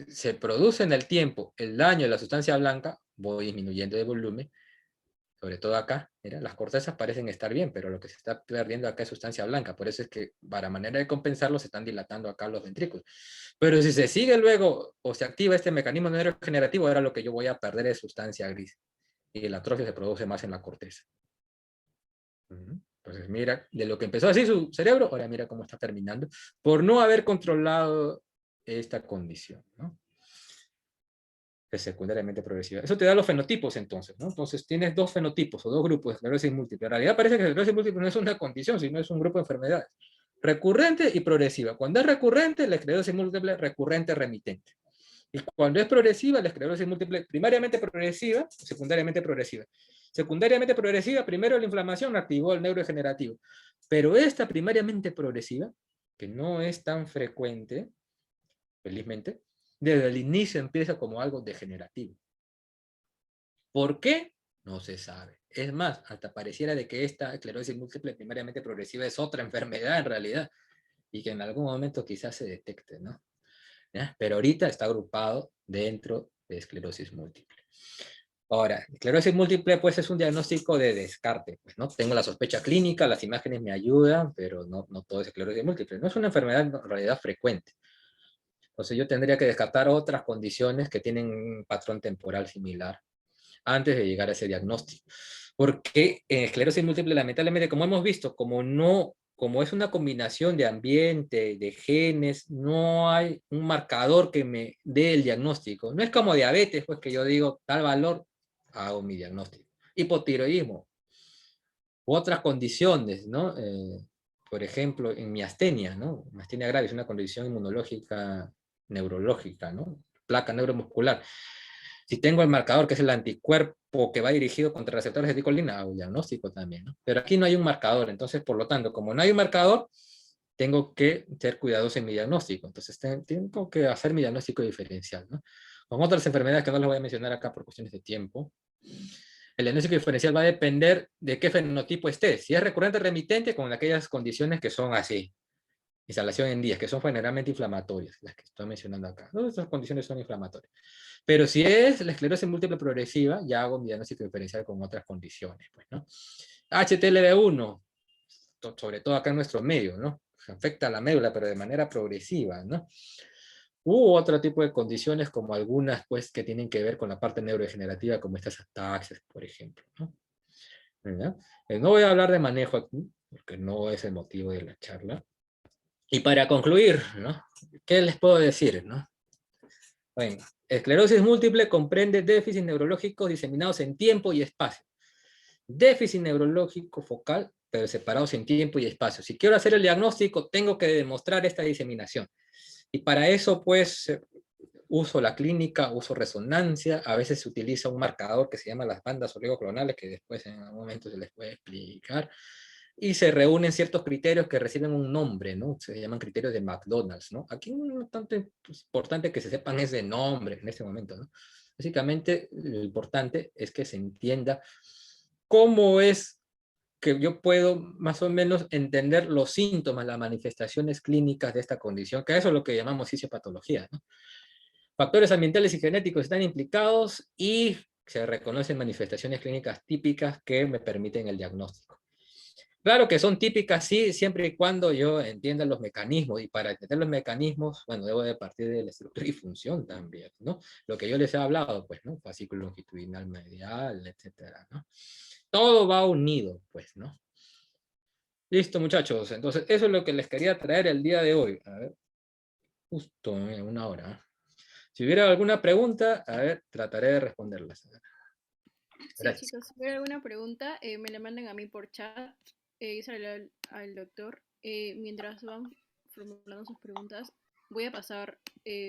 se produce en el tiempo el daño de la sustancia blanca, voy disminuyendo de volumen, sobre todo acá, mira, las cortezas parecen estar bien, pero lo que se está perdiendo acá es sustancia blanca, por eso es que para manera de compensarlo se están dilatando acá los ventrículos. Pero si se sigue luego o se activa este mecanismo neurodegenerativo, ahora lo que yo voy a perder es sustancia gris, y la atrofia se produce más en la corteza. Entonces mira, de lo que empezó así su cerebro, ahora mira cómo está terminando, por no haber controlado esta condición, ¿no? Es secundariamente progresiva. Eso te da los fenotipos entonces, ¿no? Entonces tienes dos fenotipos o dos grupos de esclerosis múltiple. En realidad parece que la esclerosis múltiple no es una condición, sino es un grupo de enfermedades. Recurrente y progresiva. Cuando es recurrente, la esclerosis múltiple recurrente remitente. Y cuando es progresiva, la esclerosis múltiple primariamente progresiva, secundariamente progresiva. Secundariamente progresiva, primero la inflamación activó el neurodegenerativo. Pero esta primariamente progresiva, que no es tan frecuente, felizmente, desde el inicio empieza como algo degenerativo. ¿Por qué? No se sabe. Es más, hasta pareciera de que esta esclerosis múltiple primariamente progresiva es otra enfermedad en realidad, y que en algún momento quizás se detecte, ¿no? ¿Ya? Pero ahorita está agrupado dentro de esclerosis múltiple. Ahora, esclerosis múltiple pues es un diagnóstico de descarte, pues, ¿no? Tengo la sospecha clínica, las imágenes me ayudan, pero no todo es esclerosis múltiple. No es una enfermedad en realidad frecuente. Entonces yo tendría que descartar otras condiciones que tienen un patrón temporal similar antes de llegar a ese diagnóstico. Porque en esclerosis múltiple, lamentablemente, como hemos visto, como es una combinación de ambiente, de genes, no hay un marcador que me dé el diagnóstico. No es como diabetes, pues que yo digo tal valor, hago mi diagnóstico. Hipotiroidismo, u otras condiciones, ¿no? Por ejemplo, en miastenia, ¿no? Miastenia gravis es una condición inmunológica neurológica, ¿no? Placa neuromuscular. Si tengo el marcador, que es el anticuerpo que va dirigido contra receptores de acetilcolina, hago diagnóstico también, ¿no? Pero aquí no hay un marcador, entonces, por lo tanto, como no hay un marcador, tengo que ser cuidadoso en mi diagnóstico. Entonces, tengo que hacer mi diagnóstico diferencial, ¿no? Con otras enfermedades que no las voy a mencionar acá por cuestiones de tiempo. El diagnóstico diferencial va a depender de qué fenotipo esté. Si es recurrente remitente, con aquellas condiciones que son así, instalación en días, que son generalmente inflamatorias, las que estoy mencionando acá. Todas estas condiciones son inflamatorias. Pero si es la esclerosis múltiple progresiva, ya hago mi diagnóstico diferencial con otras condiciones, pues, ¿no? HTLV1, sobre todo acá en nuestro medio, ¿no? Afecta a la médula, pero de manera progresiva, ¿no? U otro tipo de condiciones, como algunas, pues, que tienen que ver con la parte neurodegenerativa, como estas ataxias, por ejemplo, ¿no? ¿Verdad? No voy a hablar de manejo aquí, porque no es el motivo de la charla. Y para concluir, ¿no? ¿Qué les puedo decir, no? Bueno, esclerosis múltiple comprende déficits neurológicos diseminados en tiempo y espacio. Déficit neurológico focal, pero separados en tiempo y espacio. Si quiero hacer el diagnóstico, tengo que demostrar esta diseminación. Y para eso, pues, uso la clínica, uso resonancia, a veces se utiliza un marcador que se llama las bandas oligoclonales, que después en algún momento se les puede explicar, y se reúnen ciertos criterios que reciben un nombre, ¿no? Se llaman criterios de McDonald's, ¿no? Aquí no es tanto importante que se sepan ese nombre en este momento, ¿no? Básicamente, lo importante es que se entienda cómo es que yo puedo más o menos entender los síntomas, las manifestaciones clínicas de esta condición, que eso es lo que llamamos fisiopatología, ¿no? Factores ambientales y genéticos están implicados y se reconocen manifestaciones clínicas típicas que me permiten el diagnóstico. Claro que son típicas, sí, siempre y cuando yo entienda los mecanismos, y para entender los mecanismos, bueno, debo de partir de la estructura y función también, ¿no? Lo que yo les he hablado, pues, ¿no? Fascículo longitudinal medial, etcétera, ¿no? Todo va unido, pues, ¿no? Listo, muchachos, entonces eso es lo que les quería traer el día de hoy. A ver, justo en una hora, ¿eh? Si hubiera alguna pregunta, a ver, trataré de responderlas. Sí, Gracias. chicos, si hubiera alguna pregunta, me la mandan a mí por chat. Yo se la leo al doctor. Mientras van formulando sus preguntas, voy a pasar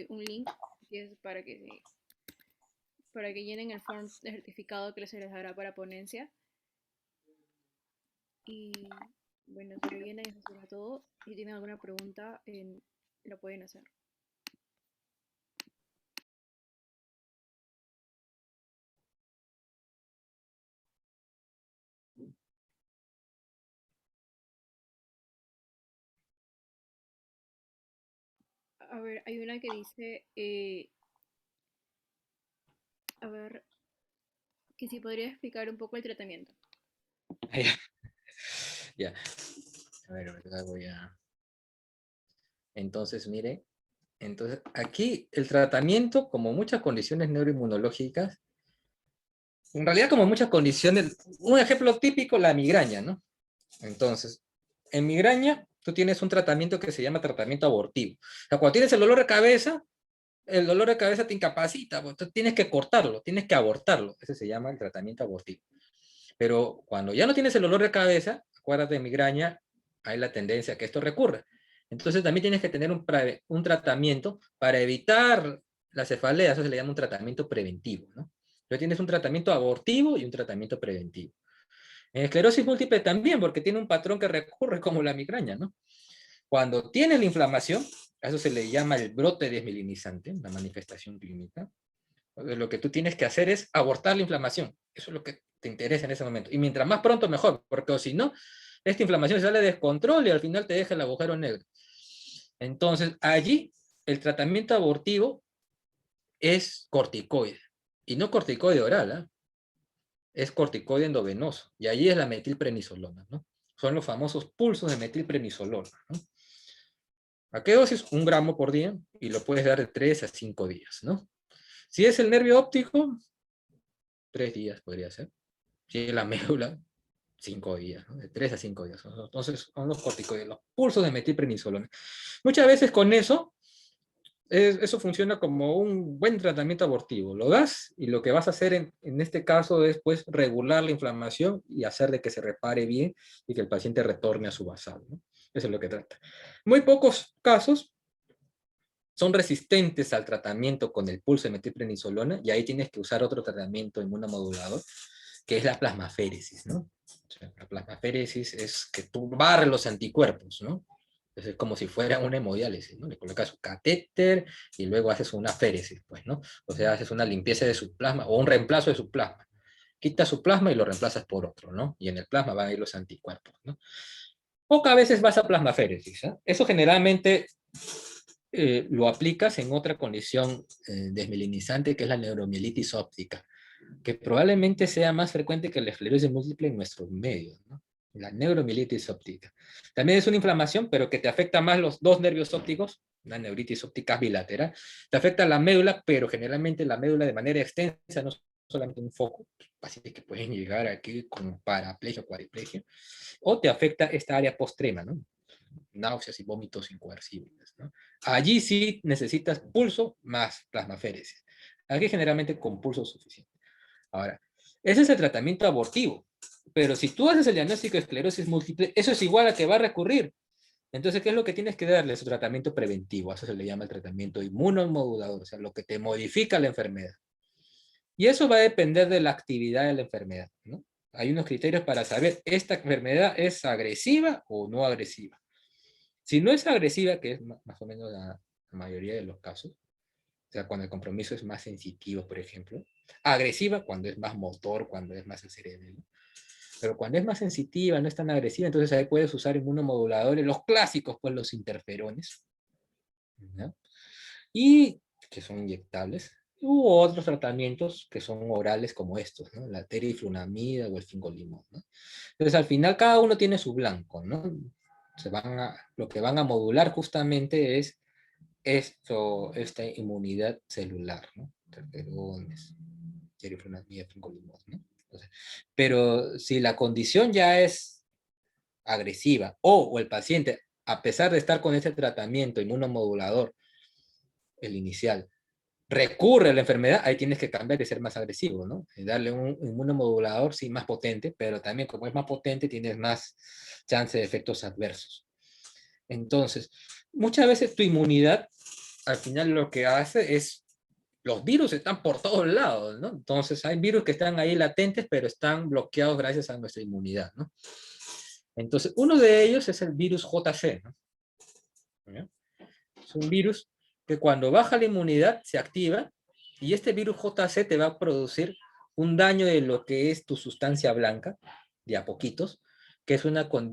un link que es para que llenen el form de certificado que se les dará para ponencia. Y bueno, si lo llenan, eso será todo. Si tienen alguna pregunta, lo pueden hacer. A ver, hay una que dice, a ver, que si podría explicar un poco el tratamiento. Ya. Ya. A ver, ¿verdad? Voy a... Entonces, mire, entonces aquí el tratamiento, como muchas condiciones neuroinmunológicas, en realidad como muchas condiciones, un ejemplo típico, la migraña, ¿no? Entonces, en migraña, tú tienes un tratamiento que se llama tratamiento abortivo. O sea, cuando tienes el dolor de cabeza te incapacita, pues, tú tienes que cortarlo, tienes que abortarlo. Ese se llama el tratamiento abortivo. Pero cuando ya no tienes el dolor de cabeza, acuérdate de migraña, hay la tendencia a que esto recurra. Entonces también tienes que tener un tratamiento para evitar la cefalea, eso se le llama un tratamiento preventivo, ¿no? Entonces tienes un tratamiento abortivo y un tratamiento preventivo. En esclerosis múltiple también, porque tiene un patrón que recurre como la migraña, ¿no? Cuando tienes la inflamación, a eso se le llama el brote desmielinizante, la manifestación clínica. Entonces, lo que tú tienes que hacer es abortar la inflamación. Eso es lo que te interesa en ese momento. Y mientras más pronto, mejor, porque si no, esta inflamación se sale de descontrol y al final te deja el agujero negro. Entonces, allí el tratamiento abortivo es corticoide. Y no corticoide oral, ¿eh? Es corticoide endovenoso. Y allí es la metilprednisolona, ¿no? Son los famosos pulsos de metilprednisolona, ¿no? ¿A qué dosis? 1 gramo por día y lo puedes dar de 3 a 5 días, ¿no? Si es el nervio óptico, 3 días podría ser. Si es la médula, 5 días, ¿no? De 3 a 5 días. Entonces, son los corticoides, los pulsos de metilprednisolona. Muchas veces con eso, eso funciona como un buen tratamiento abortivo. Lo das y lo que vas a hacer en este caso es pues regular la inflamación y hacer de que se repare bien y que el paciente retorne a su basal, ¿no? Eso es lo que trata. Muy pocos casos son resistentes al tratamiento con el pulso de metilprednisolona y ahí tienes que usar otro tratamiento inmunomodulador, que es la plasmaféresis, ¿no? O sea, la plasmaféresis es que tú barres los anticuerpos, ¿no? Entonces es como si fuera una hemodiálisis, ¿no? Le colocas un catéter y luego haces una féresis, pues, ¿no? O sea, haces una limpieza de su plasma o un reemplazo de su plasma. Quitas su plasma y lo reemplazas por otro, ¿no? Y en el plasma van a ir los anticuerpos, ¿no? Pocas veces vas a plasmaféresis, ¿eh? Eso generalmente lo aplicas en otra condición desmielinizante que es la neuromielitis óptica, que probablemente sea más frecuente que la esclerosis múltiple en nuestros medios, ¿no? La neuromielitis óptica. También es una inflamación, pero que te afecta más los dos nervios ópticos, una neuritis óptica bilateral. Te afecta la médula, pero generalmente la médula de manera extensa, no solamente un foco, pacientes que pueden llegar aquí con paraplegia o cuadriplegia, o te afecta esta área postrema, ¿no? Náuseas y vómitos incoercibles, ¿no? Allí sí necesitas pulso más plasmaféresis. Aquí generalmente con pulso suficiente. Ahora, ese es el tratamiento abortivo, pero si tú haces el diagnóstico de esclerosis múltiple, eso es igual a que va a recurrir. Entonces, ¿qué es lo que tienes que darle? Su tratamiento preventivo, eso se le llama el tratamiento inmunomodulador, o sea, lo que te modifica la enfermedad. Y eso va a depender de la actividad de la enfermedad, ¿no? Hay unos criterios para saber, ¿esta enfermedad es agresiva o no agresiva? Si no es agresiva, que es más o menos la mayoría de los casos, o sea, cuando el compromiso es más sensitivo, por ejemplo, agresiva cuando es más motor, cuando es más el cerebro, ¿no? Pero cuando es más sensitiva, no es tan agresiva, entonces ahí puedes usar inmunomoduladores, los clásicos, pues los interferones, ¿ya? Y que son inyectables, u otros tratamientos que son orales como estos, ¿no? La teriflunomida o el fingolimod, ¿no? Entonces al final cada uno tiene su blanco, ¿no? Lo que van a modular justamente es esta inmunidad celular, ¿no? Interferones, teriflunomida, fingolimod, ¿no? Entonces, pero si la condición ya es agresiva o el paciente, a pesar de estar con ese tratamiento inmunomodulador, el inicial, recurre a la enfermedad, ahí tienes que cambiar y ser más agresivo, ¿no? Y darle un inmunomodulador, sí, más potente, pero también como es más potente, tienes más chance de efectos adversos. Entonces, muchas veces tu inmunidad, al final lo que hace es, los virus están por todos lados, ¿no? Entonces, hay virus que están ahí latentes, pero están bloqueados gracias a nuestra inmunidad, ¿no? Entonces, uno de ellos es el virus JC, ¿no? ¿Ya? Es un virus que cuando baja la inmunidad se activa y este virus JC te va a producir un daño de lo que es tu sustancia blanca, de a poquitos, que es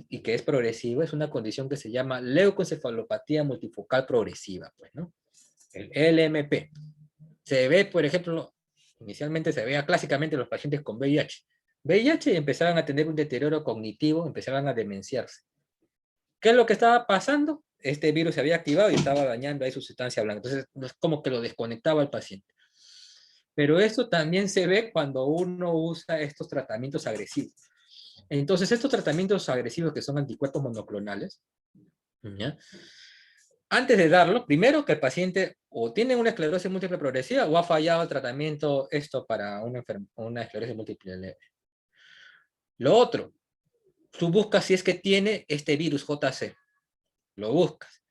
y que es progresivo, es una condición que se llama leucoencefalopatía multifocal progresiva, pues, ¿no? El LMP. Se ve, por ejemplo, inicialmente se veía clásicamente los pacientes con VIH. VIH empezaban a tener un deterioro cognitivo, empezaban a demenciarse. ¿Qué es lo que estaba pasando? Este virus se había activado y estaba dañando ahí su sustancia blanca. Entonces, es como que lo desconectaba al paciente. Pero esto también se ve cuando uno usa estos tratamientos agresivos. Entonces, estos tratamientos agresivos que son anticuerpos monoclonales, ¿ya? Antes de darlo, primero que el paciente o tiene una esclerosis múltiple progresiva o ha fallado el tratamiento esto para una esclerosis múltiple leve. Lo otro, tú buscas si es que tiene este virus JC. Lo buscas.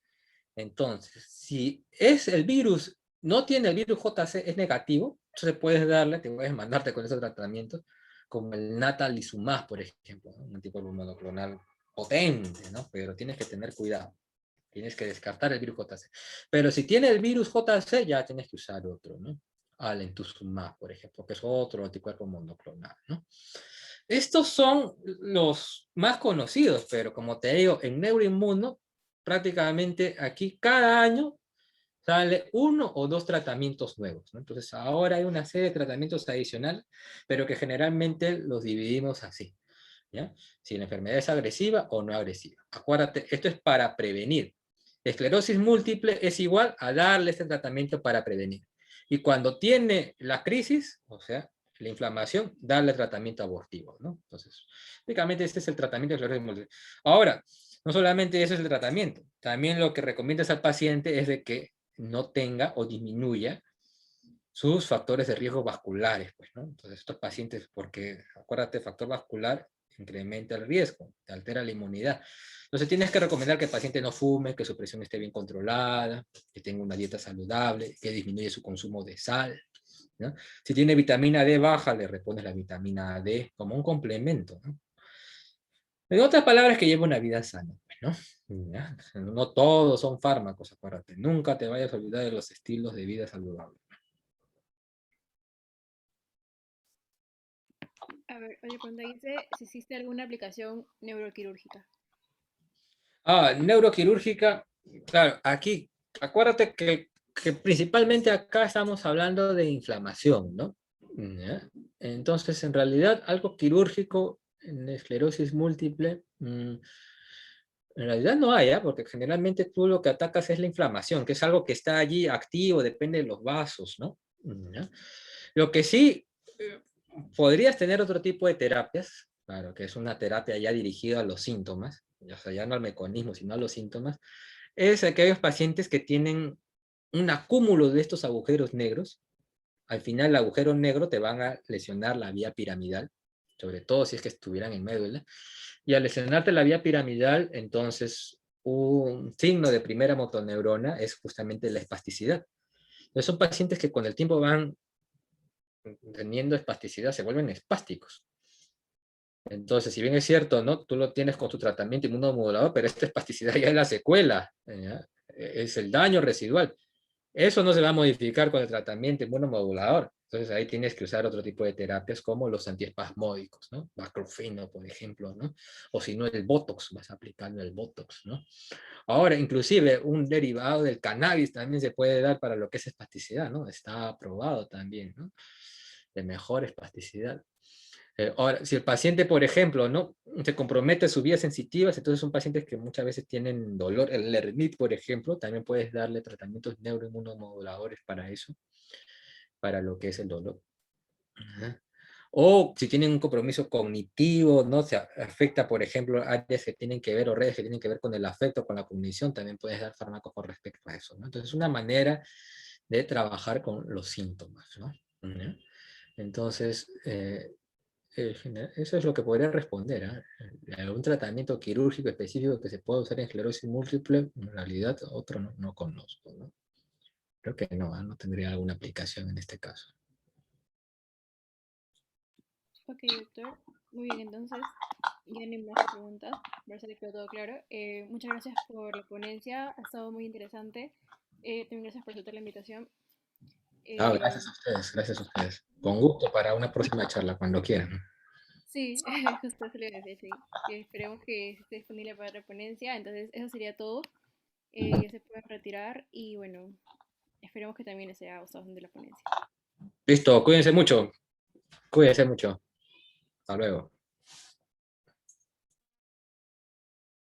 Entonces, si es el virus, no tiene el virus JC, es negativo, entonces puedes darle, te puedes mandarte con esos tratamientos, como el natalizumab, por ejemplo, ¿no? Un anticuerpo monoclonal potente, ¿no? Pero tienes que tener cuidado. Tienes que descartar el virus JC. Pero si tiene el virus JC, ya tienes que usar otro, ¿no? Alemtuzumab, por ejemplo, que es otro anticuerpo monoclonal, ¿no? Estos son los más conocidos, pero como te digo, en neuroinmuno, prácticamente aquí cada año sale uno o dos tratamientos nuevos, ¿no? Entonces ahora hay una serie de tratamientos adicionales, pero que generalmente los dividimos así, ¿ya? Si la enfermedad es agresiva o no agresiva. Acuérdate, esto es para prevenir. Esclerosis múltiple es igual a darle este tratamiento para prevenir. Y cuando tiene la crisis, o sea, la inflamación, darle tratamiento abortivo, ¿no? Entonces, básicamente este es el tratamiento de esclerosis múltiple. Ahora, no solamente eso es el tratamiento, también lo que recomiendas al paciente es de que no tenga o disminuya sus factores de riesgo vasculares, pues, ¿no? Entonces, estos pacientes, porque acuérdate, factor vascular incrementa el riesgo, te altera la inmunidad. Entonces, tienes que recomendar que el paciente no fume, que su presión esté bien controlada, que tenga una dieta saludable, que disminuya su consumo de sal, ¿no? Si tiene vitamina D baja, le repones la vitamina D como un complemento, ¿no? En otras palabras, que lleve una vida sana, pues, ¿no? ¿Ya? No todos son fármacos, acuérdate. Nunca te vayas a olvidar de los estilos de vida saludables. A ver, oye, cuando dice si existe alguna aplicación neuroquirúrgica. Neuroquirúrgica, claro, aquí, acuérdate que principalmente acá estamos hablando de inflamación, ¿no? ¿Ya? Entonces, en realidad, algo quirúrgico en esclerosis múltiple, en realidad no hay, ¿ah? Porque generalmente tú lo que atacas es la inflamación, que es algo que está allí activo, depende de los vasos, ¿no? ¿Ya? Lo que sí, eh, podrías tener otro tipo de terapias, claro, que es una terapia ya dirigida a los síntomas, o sea, ya no al mecanismo, sino a los síntomas, es aquellos pacientes que tienen un acúmulo de estos agujeros negros. Al final el agujero negro te van a lesionar la vía piramidal, sobre todo si es que estuvieran en médula, y al lesionarte la vía piramidal, entonces un signo de primera motoneurona es justamente la espasticidad. Entonces son pacientes que con el tiempo van teniendo espasticidad, se vuelven espásticos. Entonces, si bien es cierto, ¿no? Tú lo tienes con tu tratamiento inmunomodulador, pero esta espasticidad ya es la secuela, ¿ya? Es el daño residual. Eso no se va a modificar con el tratamiento inmunomodulador. Entonces ahí tienes que usar otro tipo de terapias como los antiespasmódicos, ¿no? Baclofeno, por ejemplo, ¿no? O si no, el Botox, vas aplicando el Botox, ¿no? Ahora, inclusive, un derivado del cannabis también se puede dar para lo que es espasticidad, ¿no? Está aprobado también, ¿no? De mejor espasticidad. Ahora, si el paciente, por ejemplo, ¿no? Se compromete sus vías sensitivas, entonces son pacientes que muchas veces tienen dolor. El Lermit, por ejemplo, también puedes darle tratamientos neuroinmunomoduladores para eso, para lo que es el dolor. Ajá. O si tienen un compromiso cognitivo, ¿no? Se afecta, por ejemplo, áreas que tienen que ver o redes que tienen que ver con el afecto, con la cognición, también puedes dar fármacos con respecto a eso, ¿no? Entonces, es una manera de trabajar con los síntomas, ¿no? ¿Ya? Entonces, eso es lo que podría responder, ¿ah? ¿Algún tratamiento quirúrgico específico que se pueda usar en esclerosis múltiple? En realidad, otro no conozco, ¿no? Creo que no, ¿ah? No tendría alguna aplicación en este caso. Ok, doctor. Muy bien, entonces, ya no hay más preguntas. Parece que quedó todo claro. Muchas gracias por la ponencia, ha estado muy interesante. También gracias por aceptar la invitación. Ah, Eh, gracias a ustedes, gracias a ustedes. Con gusto para una próxima charla, cuando quieran. sí, justo eso le decía, sí. Esperemos que esté disponible para la ponencia. Entonces, eso sería todo. Ya se pueden retirar y bueno, esperemos que también les haya gustado de la ponencia. Listo, cuídense mucho. Cuídense mucho. Hasta luego.